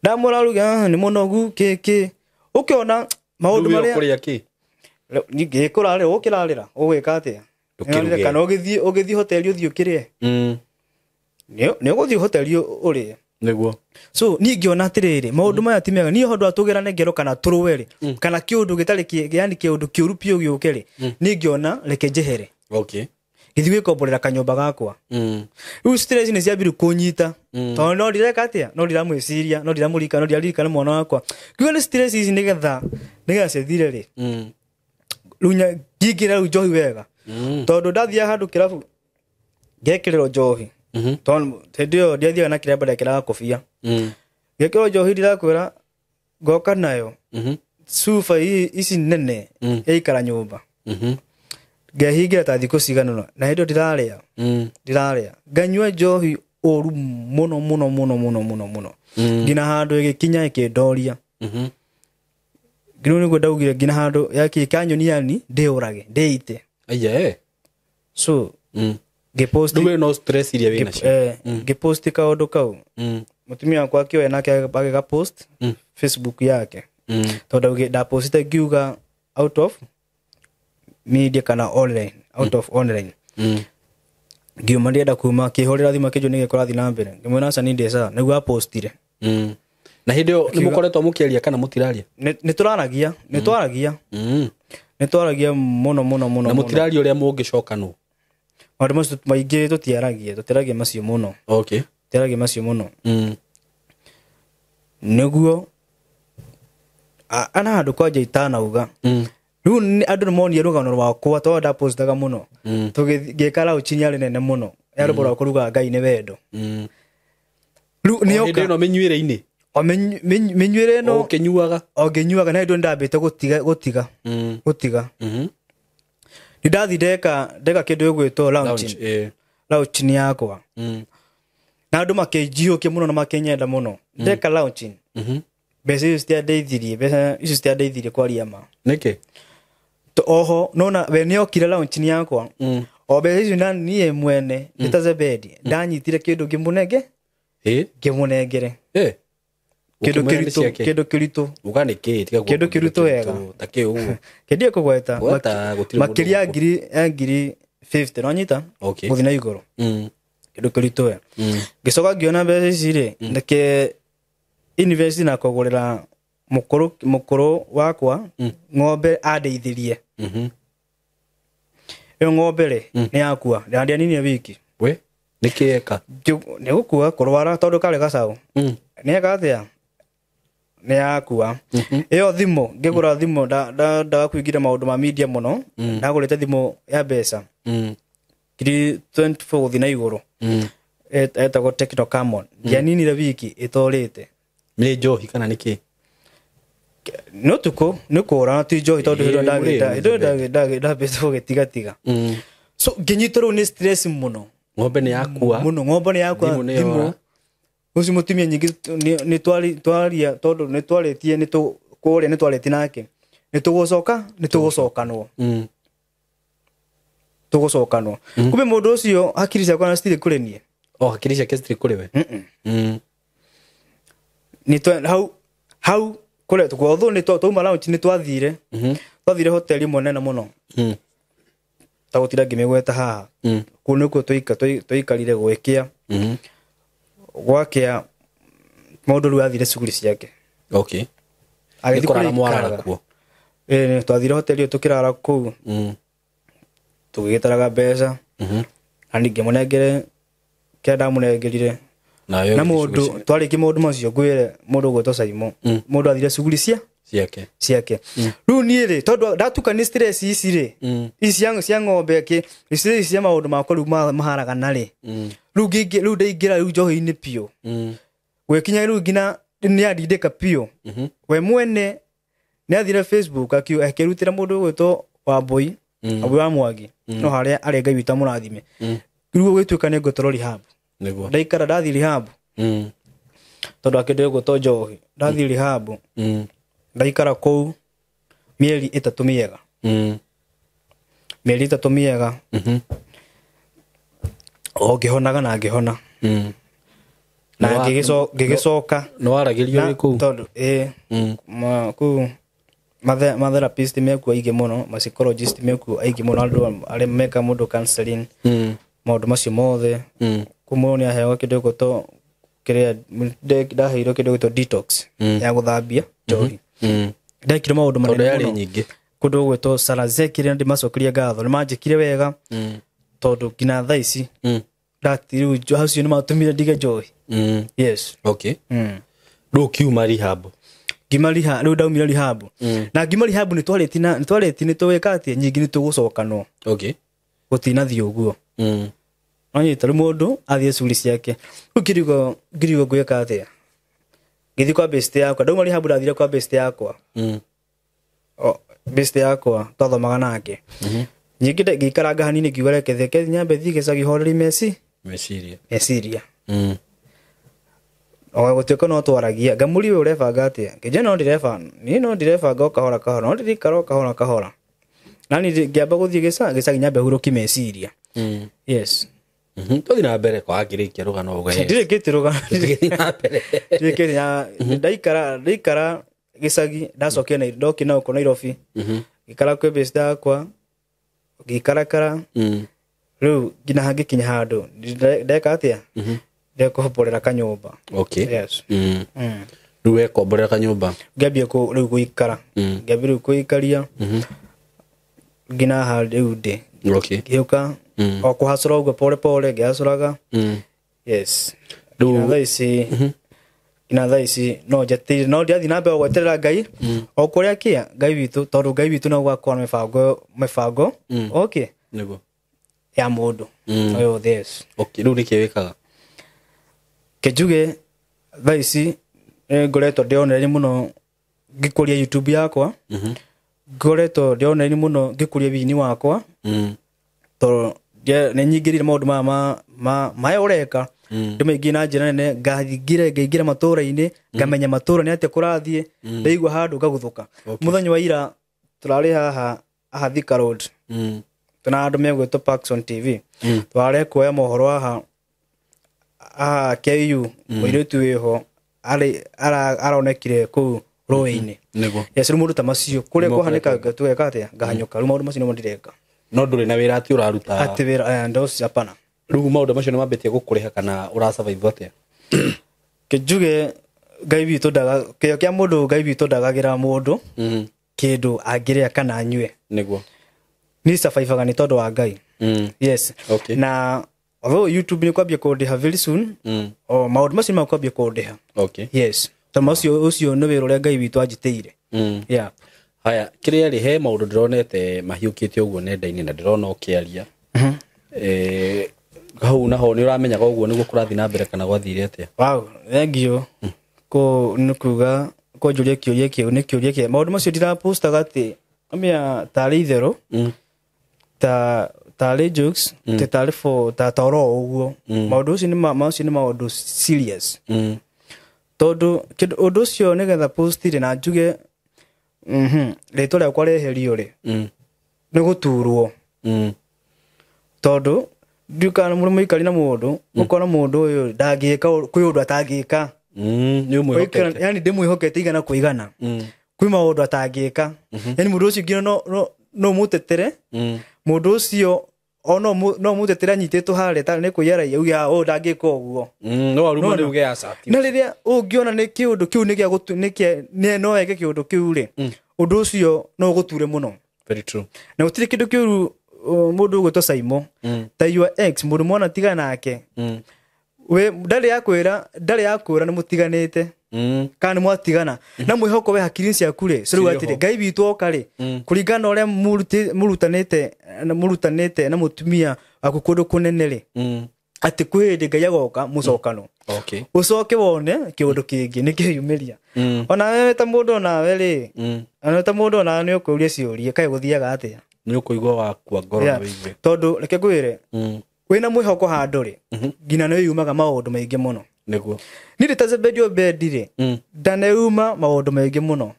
ndamũraruga nĩ mũnogu kĩkĩ ũkĩona maũndũ marĩa ngĩkũrarĩra ũkĩrarĩra ũgwĩka atĩa kana ũgĩthiĩ hoteli ũthiĩ ũkĩrĩe nĩ ũgũthiĩ hoteli ũrĩe nĩguo so niĩ ngĩona atĩrĩrĩ maũndũ maya ti mega niĩ handũ atũgĩrane ngero kana tũrũwe rĩ kana kĩũndũ gĩtarĩ yani kĩũndũ kĩũru piũ gĩũke rĩ niĩ ngĩona reke njehere gĩthiĩ gwĩkomborera kanyũmba gakwa rĩu stress nĩ ciambire kũnyita tondũ no ndireka atĩa no ndiramwĩciria no ndiramũrika no ndiririkana mwana wakwa ngiuga nĩ stress ici nĩgetha cithire rĩ rĩu ngĩingĩra rĩu njohi wega tondũ ndathiaga handũ kĩrabu ngekĩrĩrwo njohi tondũ hĩndĩ ĩyo ndiathiaga na kĩremba ndekĩraga kobia ngekĩrwo njohi ndirakwĩra ngoka nayo cuba ici nene yaikara nyũmba ngehingĩra ta thikũ cigana na hĩndĩ ĩyo ndirarĩa nganyua njohi ũru mũno nginya handũ ĩgĩkinya ĩkĩndoria nginya nĩguo ndaugire nginya handũ yakanyoni yani ndĩũrage ndĩite aiye so Ngipost nduwe no stress iria wina cio ngipost kaundu kau mutumia wakwa kio enake agika post Facebook yake tondu ndapostite ngiuga out of media kana online out of online ngiuma ndienda kuma kihorera thima kijo nige korathi na mbere ngimwena aca ni ndesa niguo apostire na hindio ni mukoretwo mukiaria kana mutiraria ni twaragia muno na mutiraria uria mungicoka no maundu macio maingi tutiaragia macio muno okay tutiaragia macio muno niguo ana andu kwanja itanauga riu andu nimonie rugano rwakwa to ndapostaga muno tugikara uchinya ari nene muno yarubora kuruga Ngai ni wendo riu nioka no menyuire-ini menyuire no okinyuaga na ndo ndambite gutiga ndathi ndeka kindu igwitwo launching yakwa na andu makenjiukia muno na makenyenda muno ndeka launching mbeca icio citiandeithirie kwaria ma niki oho nona we niokire launching yakwa o mbeca icio nie mwene nditazebedi ndanyitire kindu ngimunengere kindu kiritu uganikite kindu kiritu wega take uguo kindie kugweta makiria ngiri 50 no nyita guthi na iguru kindu kiritu wega ngicoka ngiona mbeca ici ri ndeke invest na kugurira mukuru wakwa ng'ombe andeithirie iyo ng'ombe ri ni yakua ndandia nini wiki we nikieka ni gukua kurwara tondu kare gacaũ ni ekathia ni yakua iyo thimo ngigura thimo nda kuingira maundu ma media muno ndagurite thimo ya mbeca kiri 24 guthi na iguru etagwo Tecno Camon ngianinire wiki itorite ni njohi kana niki no tuko nikora ti njohi tondu hiro ndagita gitiga so nginyitoro ni stress muno ng'ombe ni yakua thimo uci mutumia nyingi ni twaria tondu ni twaritie ni kuria ni twariti nake ni tugucokanwo kumbe mundu ucio hakiri ciakwa na stili kuri nie hakiri ciake stili kuri we ni hau kule tukotho ni twauma launch ni twathire hoteli monene muno tagutira ngimegweta haha kunu ko toikarire gwekia gwakia mundu ru athire suguri ciake okay agithikora mwara kuo twathire hoteli tukirara kuu tugitaraga mbeca ani ngimunengere kenda munengerire na mundu twariki mundu macio ngwire mundu gwetwo Saimo mundu athire suguri ciake riu nie ri tondu ndatuka ni stress ici ri ici cia ng'ombe ki ici cia maundu makwa riu maharaga na ri riu ndeingira riu njohi-ini pio gwekinya riu ngina ni andindika pio we mwene ni athire Facebook akirutira mundu gwetwo Wambui wa Mwangi no haria ari Ngai wita murathime riu gwituika ni ngotoro rehab niguo ndaikara ndathi rehab tondu akindu gwetwo Njohi ndathi rehab ndaikara kuu mieri 3 miega mieri 3 miega o ngihonaga na ngihona na ngigicoka no aragirio kuu tondu kuu matherapist meku aige muno ma psychologist meku aige muno andu ari meka mundu counseling maundu macio mothe kumwo ni aheo kindu gito kiria ndaheirwo kindu gito detox ya guthambia njohi ndekire maundu manene nyingi kundu gwetwo Sarazekire ndi macokeria ngatho ni manjikire wega tondu ngina thaa ici ndatiru hacio ni matumire ndige njohi yes okay riu kiuma rehab ngimariha riu ndaumire rehab na ngimariha ni twareti ni tuweka atia nyingi ni tugucokanwo okay gutina thi uguo anyita riu mundu athie suguri ciake riu ngirigo gweka atia ngithi kwa best yakwa ndauma rehab ndathire kwa best yakwa best yakwa twathomaga nake nyingi ngikaranga hanini ngiuga reke theke nyambe thi gicagi horeri meciria gutwika no twaragia ngamuri we urebanga atia ngije no ndirebanga okahora no ndirikara okahora nani ngiamba guthie gicagi nyambe huruki meciria Yes. Tuthi na mbere kwa ngirikia rugano ugae. Ndirikite rugano. Tuthi na mbere. Ndirikite ya ndaikara gicagi ndacokia na ndoki na uko Nairobi. Gikara kwe base dakwa. Gikarakara. Riu ngina hangi kinya handu. Ndeka atia? Ndekuhopolera kanyumba. Okay. Yes. Riu wekomborera kanyumba. Ngambia ko riu guikara. Ngambia riu kuikaria. Ngina handu ude. Okay. Gioka. O kuhacura ugo pole pole ngiacuraga. Yes. Ina thaisi no jati no ndiathi na mbe gweterera Ngai o kuria kia Ngai witu tondu Ngai witu no gwakwa mefango okay nego ya mundu oyo this okay riu niki wikaga kejuge thaisi ngoretwo ndionere muno ngikuria YouTube yakwa ngoretwo ndionere muno ngikuria wini wakwa to ne nyingirire maundu ma ureka ndimaigi na njira nene ngaingira matura-ini ngamenya matura ni atia kurathie ndaigua handu ngaguthuka muthenya wa ira turari haha Thika Road tuna andu megwitwo Paxson TV tware kuoya mohoro haha KU muiritu wiho aronekire ku roi-ini nego yes mundu ta macio kuria kuhanika gatugeka atia ngahanyuka ru maundu macio no ndireka no nduri na wira ati uraruta ati wira ndosi hapana riu maundu macio nimambetie gukuriha kana urasurvive atia kejuge Ngai witu ndaga kia mundu Ngai witu ndagagira mundu kindu angiria kana anyue niguo ni survive ni tondu wa Ngai yes okay na although YouTube ni kwambia kundiha very soon o maundu macio makwambia kundiha okay yes tamacio ucio ni wira uria Ngai witu anjiteire yeah haya kiria ri he maundu ndironete mahiukite uguo nenda-ini na ndirona ukiaria hau naho ni uramenyaga uguo niguo kurathi na mbere kana gwathire atia wow thank you ko nukuga ko juria kiuria maundu macio ndira postaga ati amia tari itherũ tari jokes tari for toro uguo maundu ucio ni maundu serious tondu undu ucio nigetha postire na njuge rĩtwa rĩakwa rĩeherio rĩ nĩ gũturwo tondu ndukana mũndũ mũikari na mũndũ ũkona mũndũ ũyũ ndangĩka kwĩ ũndũ atangĩka yani ndĩmwĩhokete igana kwa igana kwĩ maũndũ atangĩka yani mũndũ ũcio nginya no mũtetere mũndũ ũcio no mũtetere anyitĩtwo harĩa tarĩ nĩ kwĩyaraia uge ndangĩka ũguo no aruma rĩu gĩa acati na rĩrĩa ũngĩona nĩ kĩũndũ kĩu no eke kĩũndũ kĩu rĩ ũndũ ũcio no gũture mũno very true na gũtirĩ kĩndũ kĩũru mũndũ ũgwĩtwo Saimo ta your ex mũndũ mwana tiga nake we ndarĩ yakwĩra nĩ mũtiganĩte kana nĩ mwatigana na mwĩhoko we hakiri ciaku rĩ rĩu atĩrĩ Ngai witũ oka rĩ kũringana ũrĩa mũrutanĩte na mũtumia waku kũndũ kũnene rĩ ati kwĩ hĩndĩ Ngai agoka mũcokano okay ucoke wone kĩũndũ kĩngĩ nĩ kĩyumĩria ona wewe ta mũndũ onawe rĩ ona ta mũndũ onawe nĩ ũkũria ciũria kaĩ gũthiaga atĩa nĩ ũkũigua wakua ngoro na wĩigue tondu reke ngwĩre wĩna mwĩhoko handũ rĩ nginya nĩ yumaga maũndũ maingĩ mũno nĩguo niĩ ta Zebedio Bedi rĩ ndaneuma maũndũ maingĩ mũno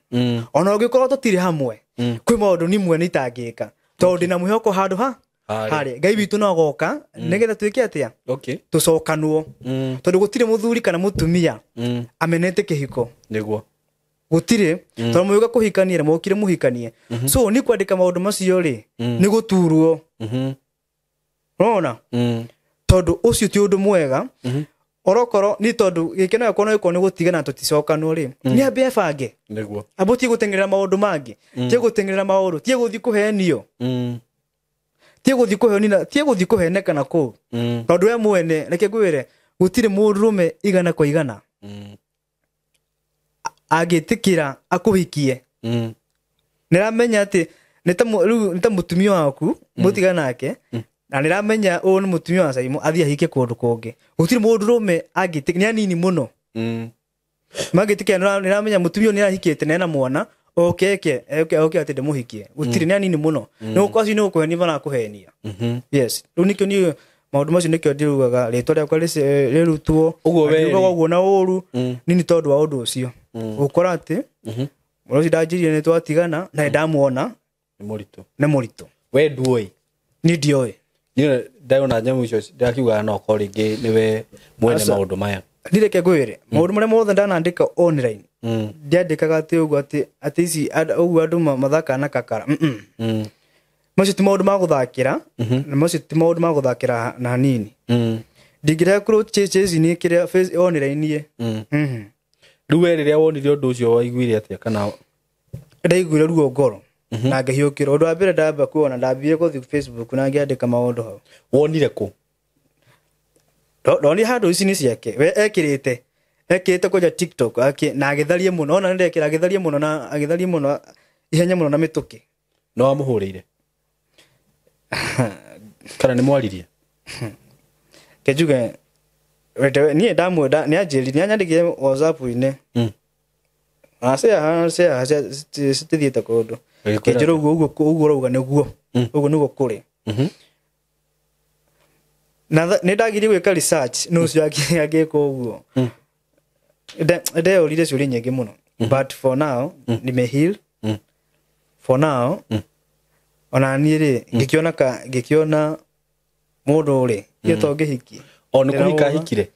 ona ũngĩkorwo tũtirĩ hamwe kwĩ maũndũ nimwe nĩ itangĩka tondu ndĩna mwĩhoko handũ harĩ Ngai witũ no agoka nĩgetha twĩke atĩa okay tũcokanwo tondu gũtirĩ mũthuri kana mũtumia amenete kĩhiko nĩguo gũtirĩ tondu mũiga kũhikania na mũkire mũhikanie so nĩ kwandĩka maũndũ macio rĩ nĩ gũturwo rona tondu ũcio ti ũndũ mwega orokoro ni tondu gĩkeno yakwa no ĩkorwo nĩ gũtigana tũticokanwo rĩ nĩ ambe ebange nĩguo abo ti gũteng'erera maũndũ mangĩ ti gũteng'erera maũndũ ti gũthiĩ kũhenio ti gũthiĩ kũhenekana kũu tondu we mwene reke ngwĩre gũtirĩ mũndũrũme igana kwa igana agĩtĩkĩra akũhikie nĩramenya atĩ nĩ ta mũtumia waku mũtiga nake na nĩramenya ũũ nĩ mũtumia wa Saimo athiĩ ahike kũndũ kũngĩ gũtirĩ mũndũrũme angĩtĩkĩra nĩ anini mũno magĩtĩkĩra nĩramenya mũtumia nĩ arahikĩte na ena mwana oke atĩ ndĩmũhikie gũtirĩ nĩ anini mũno nĩgũkorwo nĩ gũkũhenia barakũhenia yes rĩu nĩkĩo niĩ maũndũ macio nĩkĩo ndirugaga rĩtwa rĩakwa rĩrutwo ũguo na ũru nini tondũ wa ũndũ ũcio gũkora atĩ mũndũ ũcio ndanjĩrire nĩ twatigana na ndamuona nĩ mũritũ nĩ mũritũ we nduoĩ niĩ ndioĩ Niĩ ndaiona nyamũ icio ndakiuga no ko rĩngĩ nĩwe mwene maũndũ maya. Ndireke ngwĩre maũndũ marĩa mothe ndanandĩka online ndiandĩkaga atĩ ũguo atĩ ici ũguo andũ mathaka na kakara. Macio ti maũndũ ma gũthakĩra na macio ti maũndũ ma gũthakĩra na hanini. Ndingĩreka kũrũ chase ni kĩrĩa online. Rĩu we rĩrĩa wonire ũndũ ũcio waiguire atĩa kana? Ndaiguire ruo ngoro na ngĩhiũkĩra. Ũndũ wa mbere ndamba kuona ndambire gũthiĩ Facebook na ngĩandĩka maũndũ hau. Wonire kũ? Ndonire handũ ici ni ciake we ekĩrĩte kũja TikTok na agĩtharie mũno ona ndekĩra agĩtharie mũno ihenya mũno na mĩtũkĩ. No amũhũrĩire kana nĩ mwaririe? Kejuge niĩ ndamwenda nĩ anjĩrire nĩ anyandĩkire WhatsApp-inĩ. Ase citithiĩte kũndũ. Kenjĩra ũguo rauga nĩguo ũguo nĩguo kũrĩ. Na nĩ ndagirie gwĩka research no ũcio agĩka ũguo. Ndeyũrire ciũria nyingĩ mũno but for now nime-heal. For now ona niĩ ngĩkĩona mũndũ ũrĩ gĩto ngĩhiki. O nĩ kũhika hikire?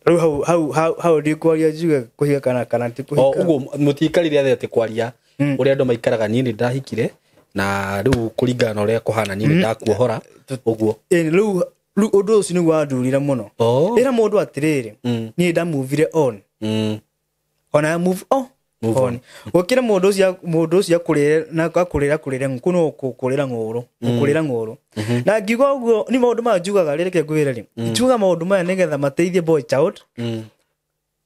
Rĩu hau ndikwaria njuge kũhika kana ti kũhika. Ũguo mũtikarire atĩ kwaria ũrĩa andũ maikaraga niĩ nĩ ndahikire na rĩu kũringana na ũrĩa kũhana niĩ nĩ ndakuohora ũguo. Rĩu ũndũ ũcio nĩguo wandurire mũno. Ĩra mũndũ atĩrĩrĩ niĩ ndamuvire on. Ona move on. Gũkĩra mũndũ ũcio akũrĩra ngũno kũrĩra ng'ũrũ. Na ngiuga ũguo nĩ maũndũ maya njugaga rĩrĩ ngwĩre rĩ. Njuga maũndũ maya nĩgetha mateithie boy child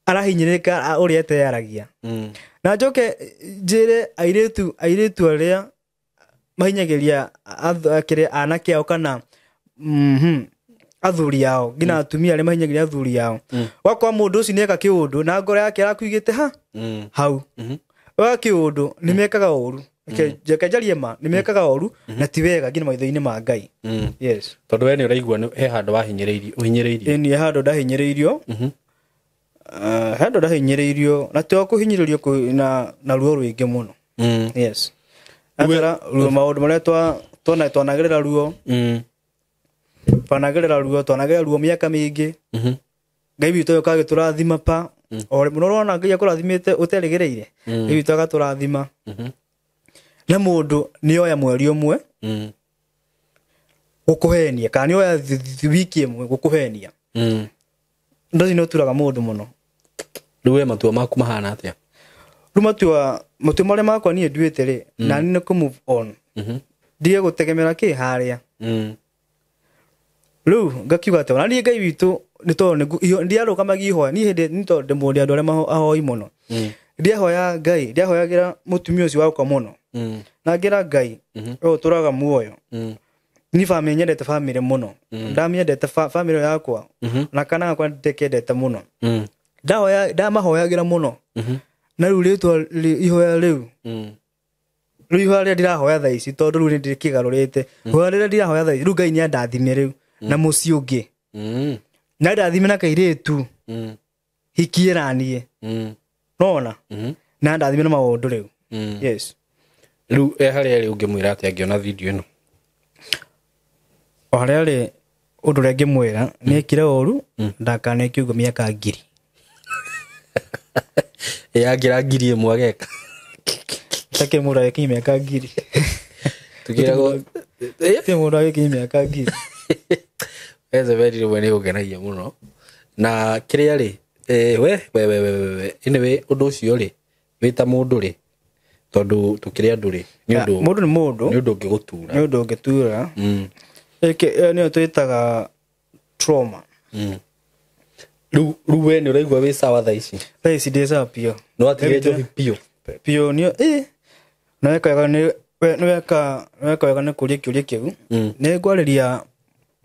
arahinyĩrĩka ũrĩa eteyaragia. Na njoke njĩre airĩtu arĩa mahinyagĩria anake ao kana athuri ao ngina atumia arĩa mahinyagĩria athuri ao. Wakwa mũndũ ũcio nĩeka kĩũndũ na ngoro yake arakuigĩte hau. Wa kĩũndũ nĩmekaga ũru. Njarie ma nĩmekaga ũru na ti wega ngina maitho-inĩ ma Ngai. Yes. Tondũ we nĩ ũraigua he handũ wahinyĩrĩirio. Nĩ handũ ndahinyĩrĩirio. Handũ ndahinyĩrĩirio na tio kũhinyĩrĩrio na ruo rũingĩ mũno. Yes. Atara ruo maũndũ marĩa twanagerera ruo. Twanagerera ruo mĩaka mĩingĩ. Ngai witũ yoka agĩtũrathima pa. O mũno ũrona Ngai akũrathimĩte ũterĩgĩrĩire. Ngai witũ agatũrathima. Na mũndũ nĩoya mweri ũmwe gũkũhenia kana nĩoya wiki ĩmwe gũkũhenia. Ndoci no turaga mũndũ mũno. Rĩu we matua maku mahana atĩa? Rĩu matua marĩa makwa niĩ nduĩte rĩ na nĩ kũ move on. Ndige gũtegemera kĩ harĩa. Rĩu ngakiuga atĩ ona niĩ Ngai witũ nĩ tondũ ndiarũgamagia ihoya niĩ hĩndĩ nĩ tondũ ndĩmũndũ andũ arĩa ahoi mũno. Ndiahoya Ngai ndiahoyagĩra mũtumia ũcio wakwa mũno. Na ngira Ngai ũyũ tũraga muoyo. Ni family nyendete family mũno. Ndamĩendete family yakwa na kana gakwa ndĩkendete mũno. Ndamahoyagĩra mũno. Na rĩu rĩtwa ihoya rĩu. Rĩu ihoya rĩrĩa ndirahoya thaa ici tondũ rĩu nĩndĩkĩgarũrĩte. Ihoya rĩrĩa ndirahoya thaa ici rĩu Ngai nĩandathime rĩu na mũciĩ ũngĩ. Na ndathime na kairĩtu. Hikiĩra niĩ. Nona? Na ndathime na maũndũ rĩu. Yes. Rĩu harĩa rĩ ũngĩmwĩra atĩ angĩona video ĩno? O harĩa rĩ ũndũ ũrĩa ngĩmwĩra nĩ ekire ũru ndakane kiugo mĩaka 1000. Angĩra 1000 ageka. Take mũndũ agĩkinyia mĩaka 1000. Tũkĩragwo te mũndũ agĩkinyia mĩaka 1000. Eze very rĩmwe nĩ ũgenagia mũno. Na kĩrĩa rĩ we anyway ũndũ ũcio rĩ wĩta mũndũ rĩ tondũ tũkĩrĩ andũ rĩ mũndũ nĩ mũndũ nĩ ũndũ ũngĩgũtura. Nĩ ũndũ ũngĩtura. Nĩyo twĩtaga trauma. Rĩu we nĩ ũraigua wĩ sawa thaa ici? Thaa ici ndĩ sawa piũ. No atigire njohi piũ? Piũ nĩyo na weka wega nĩ kũria kĩũria kĩu. Nĩ ngwarĩria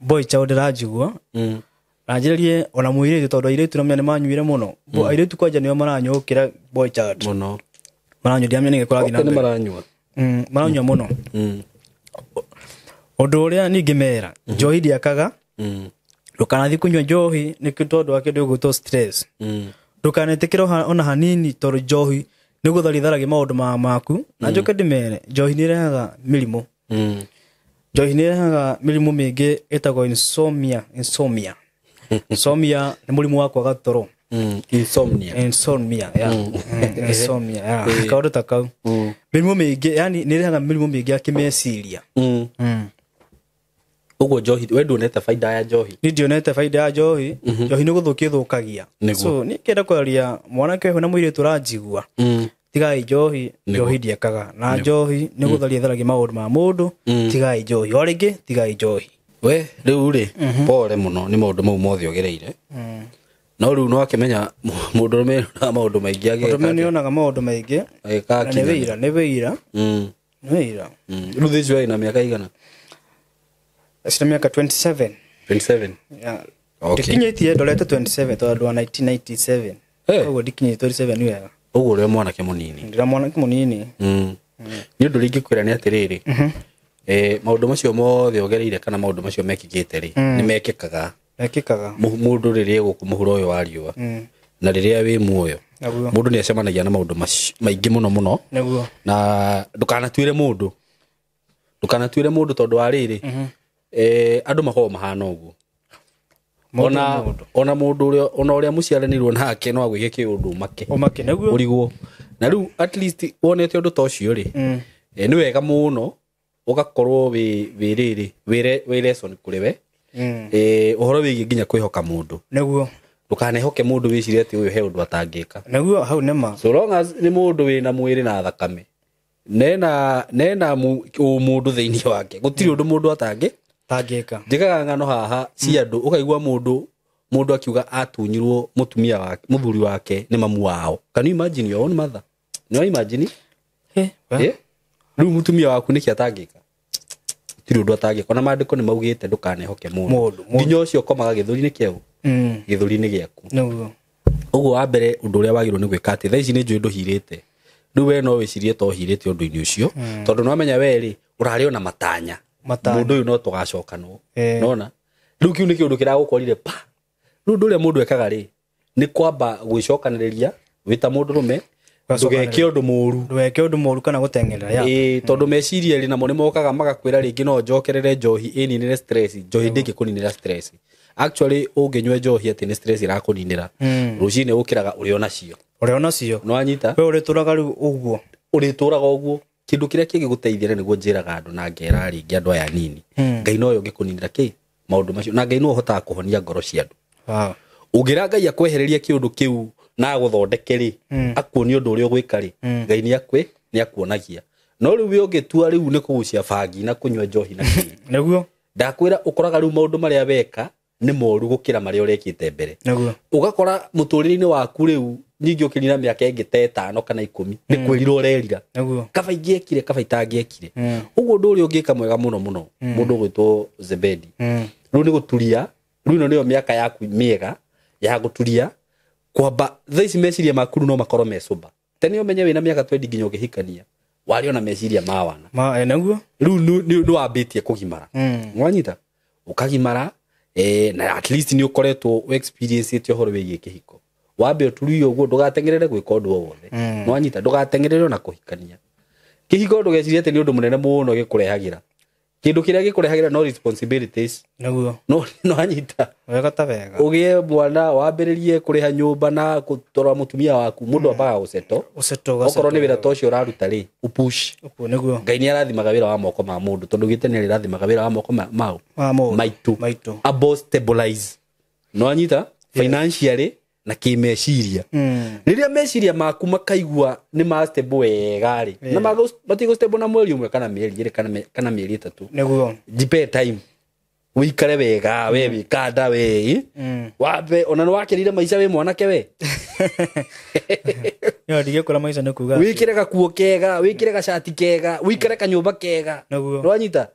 boy child ranjigua. Na njĩrĩrie ona mũirĩtu tondũ airĩtu na mĩanya nĩ manyuire mũno. Airĩtu kwanja nĩo maranyũkĩra boy child mũno. Maranyua ndiamenya nĩgĩkorathi na mbere. Maranyua. Maranyua mũno. Ũndũ ũrĩa ningĩ mera njohi ndiakaga. Ndũkanathiĩ kũnyua njohi nĩ tondũ wa kĩndũ gĩgwĩtwo stress. Ndũkanetĩkĩre ona hanini tondũ njohi nĩgũtharitharagia maũndũ maku. Na njoke ndĩmere njohi nĩ ĩrehaga mĩrimũ. njohi nĩ ĩrehaga mĩrimũ mĩingĩ ĩtagwo insomnia insomnia nĩ mũrimũ wa kwaga toro insomnia kaũndũ ta kau mĩrimũ mĩingĩ yani nĩ ĩrehaga mĩrimũ mĩingĩ ya kĩmeciria ũguo njohi we ndũnete baida ya njohi nĩ ndionete baida ya njohi njohi nĩ gũthũkia ĩthũkagia so nĩ kĩenda kwaria mwanake ũyũ na mũirĩtu ũranjigua tigai njohi njohi ndiekaga na njohi nĩ gũtharia tharagia maũndũ ma mũndũ tigai njohi o rĩngĩ tigai njohi we rĩu rĩ pole mũno nĩ maũndũ mau mothe ũgereire no rĩu no akĩmenya mũndũrũme na maũndũ maingĩ agĩka mũndũrũme nĩ onaga maũndũ maingĩ nĩ wĩira rĩu thĩci waĩ na mĩaka igana acina mĩaka 27 ndikinyĩtie ndorete 27 tondũ wa 1997 koguo ndikinyĩtie 27 nĩ wega ũguo ũrĩa mwanake mũnini ndĩra mwanake mũnini nĩ ũndũ rĩngĩ kwĩra nĩ atĩrĩrĩ maũndũ macio mothe ũgereire kana maũndũ macio mekĩkĩte rĩ nĩ mekĩkaga mũndũ rĩrĩa gũkũ mũhuro ũyũ wa riũa na rĩrĩa wĩ muoyo mũndũ nĩ acemanagia na maũndũ maingĩ mũno na ndũkanatuĩre mũndũ tondũ wa rĩrĩ andũ makoragwo mahana ũguo ona mũndũ ũrĩa mũciaranĩirwo nake no agwĩke kĩũndũ make ũrigwo na rĩu at least wonete ũndũ ta ũcio rĩ nĩ wega mũno ũgakorwo wĩ lesson kũrĩ we ũhoro wĩgiĩ nginya kwĩhoka mũndũ ndũkanehoke mũndũ wĩcirie atĩ ũyũ he ũndũ atangĩka hau nĩma so long as nĩ mũndũ wĩna mwĩrĩ na thakame nena mũndũ thĩinĩ wake gũtirĩ ũndũ mũndũ atangĩka njĩkaga ng'ano haha ci andũ ũkaigua mũndũ akiuga atunyirwo mũthuri wake nĩ mamu wao can you imagine your own mother no imagine rĩu mũtumia waku nĩkĩ atangĩka gũtirĩ ũndũ atangĩka ona maandĩko nĩ maugĩte ndũkanehoke mũndũ nginya ũcio ũkomaga gĩthũri-inĩ kĩagu gĩthũri-inĩ gĩaku ũguo wa mbere ũndũ ũrĩa wagĩrĩirwo nĩ gwĩka atĩ thaa ici nĩ njũĩ ndũhirĩte rĩu we no wĩcirie to ũhirĩte ũndũ-inĩ ũcio tondũ nĩ wamenya we rĩ ũrarĩ ona matanya mũndũ ũyũ no tũgacokanwo nona rĩu kĩu nĩ kĩũndũ kĩragũkorire pa rĩu ũndũ ũrĩa mũndũ ekaga rĩ nĩ kwamba gwĩcokanĩrĩria wĩta mũndũrũme ndũgeke ũndũ mũũru kana gũteng'erera tondũ meciria rĩ namo nĩ mokaga magakwĩra rĩngĩ no njokerere njohi ĩninĩre stress njohi ndĩngĩkũninĩra stress actually ũngĩnyua njohi atĩ nĩ stress irakũninĩra rũcinĩ ũkĩraga ũrĩ onacio no anyita we ũrĩtũraga rĩu ũguo kĩndũ kĩrĩa kĩngĩgũteithia nĩguo njĩraga andũ na ngera rĩngĩ andũ aya nini Ngai no ũngĩkũninĩra maũndũ macio na Ngai no ũhotaga kũhonia ngoro cia andũ ũngĩra Ngai akwehereria kĩũndũ kĩu na gũthondeke rĩ akuonia ũndũ ũrĩa ũgwĩka rĩ Ngai nĩ akuonagia no rĩu we ũngĩtua rĩu nĩ kũgucia bangi na kũnyua njohi na nĩguo ndakwĩra ũkoraga rĩu maũndũ marĩa weka nĩ moru gũkĩra marĩa ũrekĩte mbere ũgakora mũtũrĩre-inĩ waku rĩu ningĩ ũkĩnina mĩaka ĩngĩ ta 5 kana 10 nĩ kwĩrira ũrerira kaba ingĩekire kaba itangĩekire ũguo ũndũ ũrĩa ũngĩka mwega mũno mũndũ ũgwĩtwo Zebedi rĩu nĩ gũturia rĩu ĩno nĩyo mĩaka yaku mĩega ya gũturia kwamba thaa ici meciria maku no makorwo mecũmba tene ũmenye wĩna mĩaka 20 nginya ũkĩhikania warĩ ona meciria ma wana rĩu nĩ wambĩtie kũgimara mwanyita ũkagimara na at least nĩ ũkoretwo experience ũhoro wĩgiĩ kĩhiko wambe ũturio ũguo ndũgateng'erere gwĩka ũndũ o wothe mwanyita ndũgateng'erere ona kũhikania kĩhiko ndũgecirie atĩ nĩ ũndũ mũnene mũno gĩkũrehagĩra kĩndũ kĩrĩa gĩkũrehagĩra no responsibilities no anyita ũgĩe mwana wambĩrĩrie kũrĩha nyũmba na gũtwara mũtumia waku mũndũ ambaga gũceto okorwo nĩ wĩra ta ũcio ũraruta rĩ ũpush Ngai nĩ arathimaga wĩra wa moko ma mũndũ tondũ gĩtene nĩ arathimaga wĩra wa moko maitũ abo stabilize no anyita financially na kĩmeciria rĩrĩa meciria maku makaigua nĩ ma stable wega rĩ na matigũ stable na mweri ũmwe kana mĩeri 2 kana mĩeri 3 nĩguo jipe time wĩikare wega we wĩkanda we wambe ona nĩ wakĩrire maica we mwanake we yo ndigĩkũra maica nĩ kuga wĩkĩre gakuo kega wĩkĩre gacati kega wĩikare kanyũmba kega ndwanyita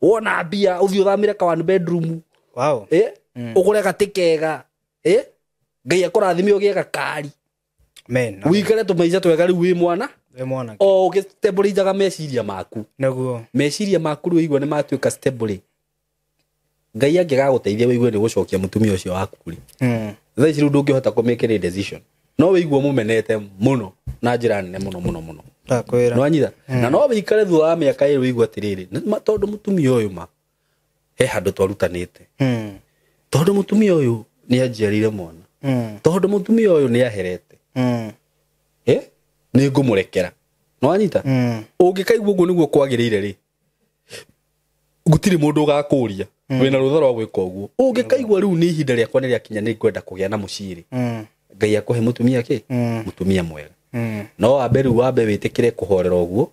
wona mbia ũthiĩ ũthamĩre ka one bedroom ũgũre gatĩ kega Ngai akũrathime ũgĩe gakari wĩikare tũmaica twega rĩu wĩ mwana o ũgĩstabilizaga meciria maku meciria maku rĩu igua nĩ matuĩka stable Ngai angĩgagũteithia wĩigue nĩ gũcokia mũtumia ũcio waku rĩ thaa ici rĩu ndũngĩhota kũ make any decision no wĩigue mũmenete mũno na njira nene muno ndakwira no anyitha na no wikare thu wa miaka ĩrĩ wigwa atiriri tondu mutumia uyu ma he handu twarutanite tondu mutumia uyu ni anjiarire mwana tondu mutumia uyu ni aherete ni ngumurekera no anyita ungikaigua uguo niguo kwagirire ri gutiri mundu ugakuria wina rutha rwa gwika uguo ungikaigua riu ni ihinda riakwa ni riakinya ni kwenda kugia na muciri ngai akuhe mutumia ki mutumia mwega no wambe riu wambe witikire kuhorera uguo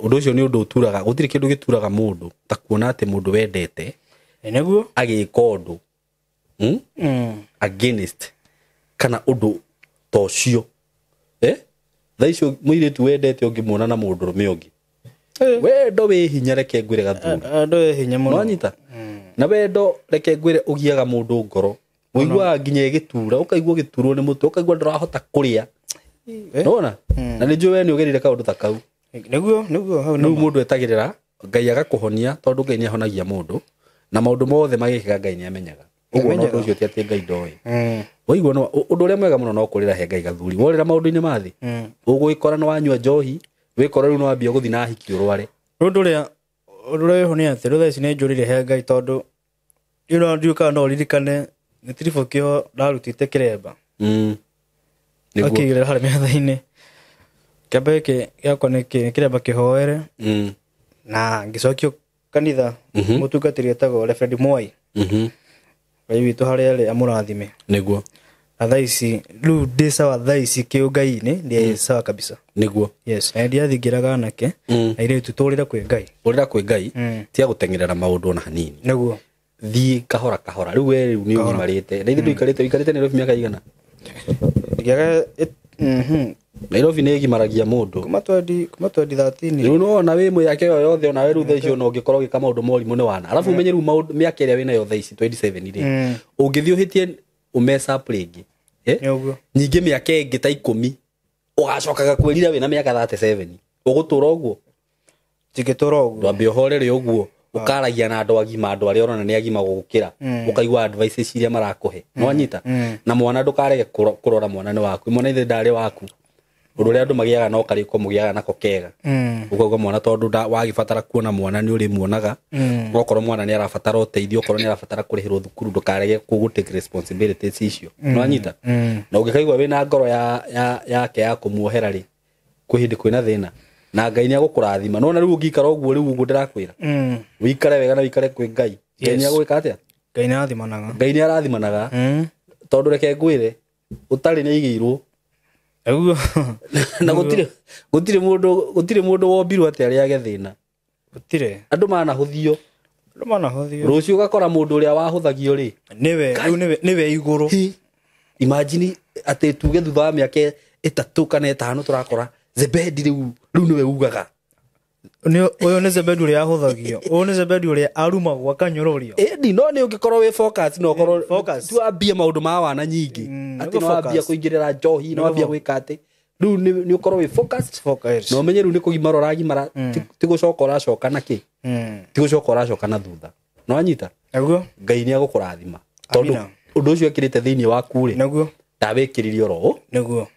undu ucio ni undu uturaga gutiri kindu gituraga mundu ta kuona ati mundu wendete eneguo agika undu against kana undu tocio thaicio muiritu wendete ungimuona na mundu rume ungi wendo wi hinya reke ngwire gathura ando wi hinya muno wanyita na wendo reke ngwire ugiaga mundu ngoro muigua nginya gitura ukaigua giturwo ni mutu ukaigua ndarahota kuria nona na ni njue ni ugerire kaundu ta kau niguo hau no mundu etagirira ngai agakuhonia tondu ngai ni ahonagia mundu na maundu mothe magikaga ngai ni amenyaga uguo no ucio ti ati ngai ndoi waigua no undu uria mwega muno no kurira he ngai gathuri worira maundu-ini mathi ugwikora no wanyua njohi wikora riu no wambia guthi na hiki urware undu uria honi ati ru thaici ni njurire he ngai tondu ndiuka no ririkane ni tirifo kio ndarutite kiremba akigire harä metha-inä kämba gä kä gäakwa nä kä remba kä hoere na ngä cokio kanitha må tungatä ri etagwo Reverend Mwai ngai witå harä arä amå rathime niguo na thaici rä u ndä sawa thaici kä å ngai-inä ndä sawa kabisa niguo yes na ndiathingä raga anake na irä tu tå rä ra kwä ngai å rä ra kwä ngai tia gå teng'erera maå ndå ona hanini niguo thiä kahora kahora rä u we rä u nä å gimarä te na ithe ndå ikarä te Nairobi mä aka igana Nairobi nä gimaragia må ndå kuma 2013 rä u no ona wä mwä yake yo yothe ona we rä u tha icio ona å ngä korwo å gä ka maå ndå morimå nä wana arabu menye rä u mä aka ä rä a wä nayo tha ici 27 rä å ngä thiä å hä tie å mesa rä ngä nyingä mä aka ä ngä ta 10 å gacokaga kwä rira wä na mä aka 37 å gå tå ra å guo tingä tå ra å guo ndwambä å horere å guo ukaragia na andå agima andå arä orona nä agima gå gå kä ra ukaigua advices iria marakå no anyita na mwana ndå karege kå rora mwana nä waku mwana ithe ndarä waku å ndå å rä a andå magä aga no karä ko må gä aga nako kega ukauga mwana tondå wagä batara kuona mwana nä å rä muonaga okorwo mwana nä arabatara å teithio okorwo nä arabatara kå rä hä rwo thukuru ndå karege kå gå take responsibilities icio no anyita na å ngä kaigua wä na ngoro yake ya kå muohera rä kwä hä ndä kwä na thä na na ngai ni agukurathima no na riu ngikara uguo riu uguo ndirakwira wikare wega na wikare kwi ngai ngai ni agwika atia ngai ni arathimanaga tondu reke ngwire utari ni igirwo eguo na gutire mundu wombirwo atia ari age thina gutire andu manahuthio rucio ugakora mundu uria wahuthagio ri niwe iguru imagine ati tuge thutha wa miaka 3 kana 5 turakora Zebedi riu niwe ugaga uyu ni Zebedi uria ahuthagio uyu ni Zebedi uria arumagwo akanyororio edi no ni ungikorwo wi focus no korwo tu ambia maundu ma wana nyingi ati no ambia kuingirira njohi no ambia gwika ati riu ni ukorwo wi focus no menye riu ni kugimara uragimara ti gucoka uracoka naki ti gucoka uracoka na thutha no anyita eguo ngai ni agukurathima tondu undu ucio ekirite thiini waku ri neguo ndawikiririo ro neguo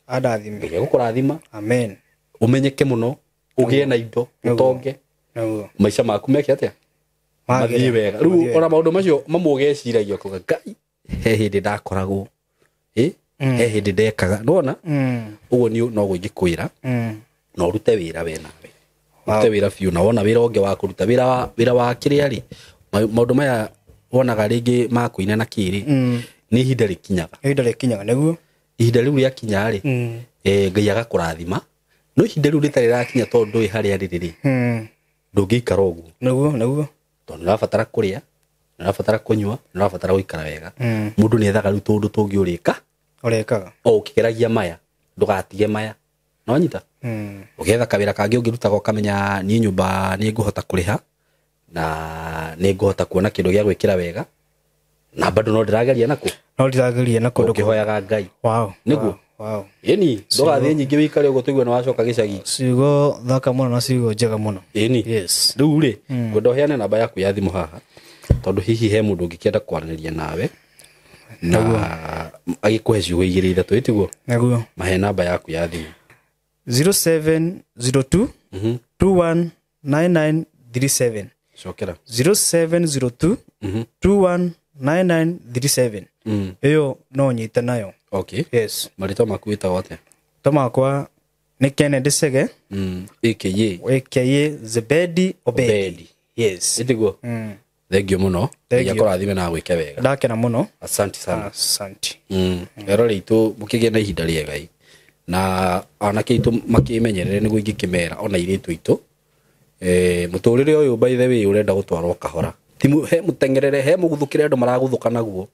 adathime gukurathima amen umenyeke muno ugie na indo utonge maisha maku meke atia mathie wega riu ona maundu macio mamugeciragia kuga ngai he hindi ndakoragwo he hindi ndekaga nona uguo ni no gwingikwira no rute wira we nawe rute wira biu na wona wira onge wa kuruta wira wa kiria ri maundu maya wonaga ringi ma kuina na kiri ni ihinda rikinyaga neguo ihinda riu ria kinya ri ngai agakurathima no ihinda riu ritari rakinya tondu wi haria riri ndungikara uguo neguo tondu nirabatara kuria nirabatara kunyua nirabatara guikara wega mundu ni ethaga riu tundu tungi urikaga ukigeragia maya ndugatige maya no nyita ugetha kawira kangi ungirutaga ukamenya ni nyumba ni nguhota kuriha na ni nguhota kuona kindu gia gwikira wega na bado no ndirageria nako no ndirageria na kundu ukihoyaga Ngai wow niguo wow eni ndogathiĩ nyingĩ wikare ugo tuigwe na wacoka gĩcagi ciugo thaka muno na ciugo njega muno eni yes rĩu rĩ ngwenda ũheane namba yaku ya thimũ haha tondũ hihi he mũndũ ũngĩkĩenda kwaranĩria nawe na agĩkũhe ciugo igĩrĩ ithatũ ĩtiguo naguo mahe namba yaku ya thimũ 0702 219937 cokera 0702 219937 iyo no nyita nayo okay yes marĩtwa maku wĩtagwo atĩa tomakwa ni Kennedy Sege aka Zebedi Obedi yes ĩtiguo thengio mũno yakũrathime na gwĩke wega ndakena muno asante sana asante ero ritũ mũkĩgĩa na ihinda rĩega na anake itũ makĩmenyerere nĩguo ingĩkĩmera ona irĩtũ itũ mũtũrĩre ũyũ by the way ũrenda gũtwarwo kahora timu he mũtengerere he mũguthũkĩre andũ maraguthũka naguo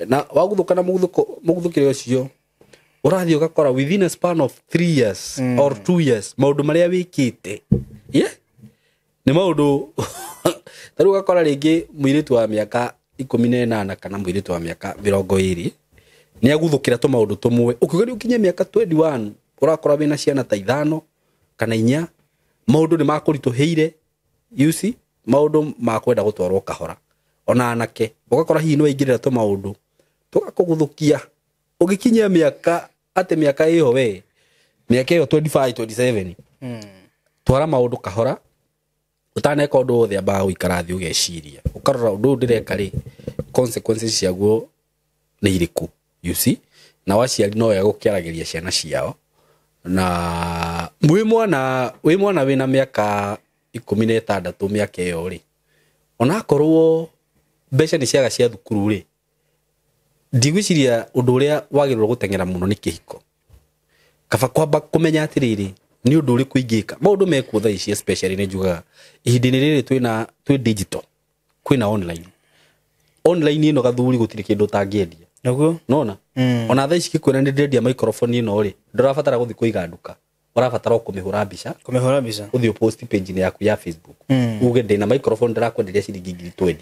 na waguthũka na mũguthũkĩre ũcio ũrathiĩ ũgakora within a span of 3 years or 2 years maũndũ marĩa wĩkĩte nĩ maũndũ tarĩu ũgakora rĩngĩ mũirĩtu wa mĩaka 18 kana mũirĩtu wa mĩaka 20 nĩ aguthũkĩra tũmaũndũ tũmwe ũkĩgeria ũkinye mĩaka 21 ũrakora wĩna ciana ta 5 kana 4 maũndũ nĩ makũritũhĩire you see maũndũ makwenda gũtwarwo kahora ona anake ũgakora hihi nĩ waingĩrĩra tũmaũndũ tũgakũguthũkia ũgĩkinyia mĩaka ĩyo we mĩaka ĩyo 25 27 twara maũndũ kahora utaneka ũndũ wothe ambaga gũikara thĩ ũgeciria ũkarora ũndũ ndĩreka rĩ consequences ciaguo nĩ irĩkũ you see na waciari no wega gũkĩaragĩria ciana ciao na wĩ mwana wĩna mĩaka 16 mĩaka ĩyo rĩ onakorwo mbeca nĩ ciaga cia thukuru rĩ ndigwĩciria ũndũ ũrĩa wagĩrĩirwo gũteng'era mũno nĩ kĩhiko kaba kwamba kũmenya atĩrĩrĩ nĩ ũndũ ũrĩkũ ingĩka maũndũ mekuo thaa ici especially nĩ njugaga ihinda-inĩ rĩrĩ twĩ digital kwĩna online ĩno gathuri gũtirĩ kĩndũ ũtangĩendia naguo nona ona thaa ici gĩkwĩra nĩ ndĩrendia microphone ĩno rĩ ndũrabatara gũthiĩ kũiga nduka ũrabatara kũmĩhũra mbica ũthiĩ post page-inĩ yaku ya Facebook uge ndĩna microphone ndĩrakwenderia ciringi 20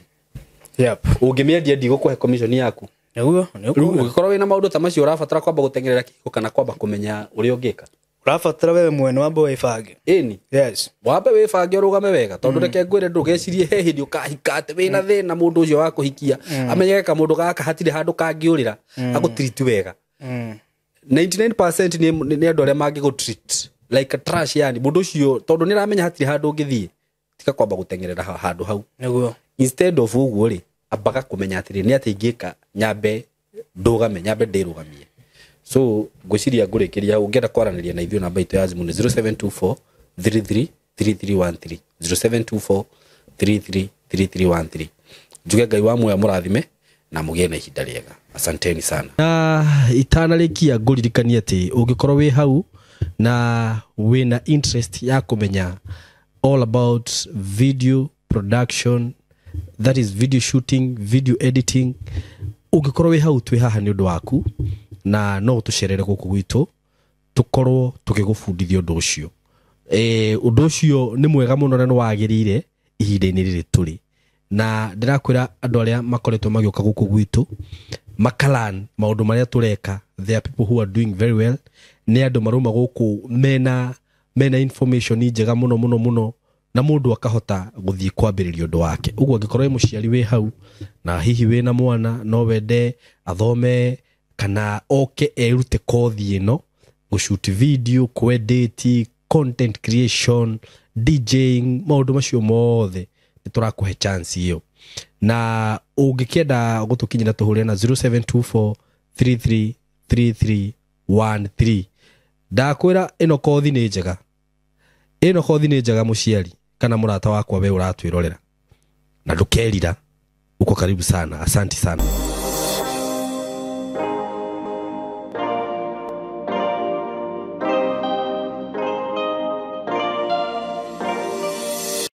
yep ũngĩmĩendia ndigũkũhe commission yaku naguo ũngĩkorwo wĩna maũndũ ta macio ũrabatara kwamba gũtengerera kĩhiko kana kwamba kũmenya ũrĩa ũngĩka ũrabatara wewe mwene wambe wĩbange ĩni yes wambe wĩbange ũrũgame wega tondũ reke ngwĩre ndũgecirie he hĩndĩ ũkahika atĩ wĩna thĩna mũndũ ũcio wa kũhikia amenyeke kamũndũ gaka hatirĩ handũ kangĩũrĩra agũtreat wega 99% nĩ andũ arĩa mangĩgũtreat like a trash yani mũndũ ũcio tondũ nĩ aramenya hatirĩ handũ ũngĩthiĩ tika kwamba gũtengerera handũ hau naguo instead of ũguo rĩ ambaga kũmenya atĩrĩ nĩ atĩ ingĩka nyambe ndĩrũgamie so ngwĩciria ngũrĩkĩria ũngĩenda kwaranĩria na ithuĩ namba itũ ya thimũ nĩ 0724333313 0724333313 njuge Ngai wa muoyo mũrathime na mũgĩe na ihinda rĩega asanteni sana itanarĩkia ngũririkania atĩ ũngĩkorwo wĩ hau na wĩna interest ya kũmenya all about video production that is video shooting video editing ũngĩkorwo wĩ hau twĩ haha nĩ ũndũ waku na no tũcerere gũkũ gwitũ tũkorwo tũgĩgũbundithia ũndũ ũcio ũndũ ũcio nĩ mwega mũno na nĩ wagĩrĩire ihinda-inĩ rĩrĩ tũrĩ na ndĩrakwĩra andũ arĩa makoretwo magĩũka gũkũ gwitũ makalan maũndũ marĩa tũreka there are people who are doing very well nĩ andũ maruma gũkũ mena information njega mũno na mũndũ akahota gũthiĩ kwambĩrĩria ũndũ wake ũguo angĩkorwo wĩ mũciari wĩ hau na hihi wĩna mwana no wende athome kana oke erute kothi ĩno gũshoot video kuedit content creation DJing maũndũ macio mothe nĩ tũrakũhe chance ĩyo na ũngĩkĩenda gũtũkinyĩra tũhũrĩre na 0724333313 ndakwĩra ĩno kothi nĩ njega mũciari kana mũrata wakwa we ũratwĩrorera na ndũkerira uko karibu sana asante sana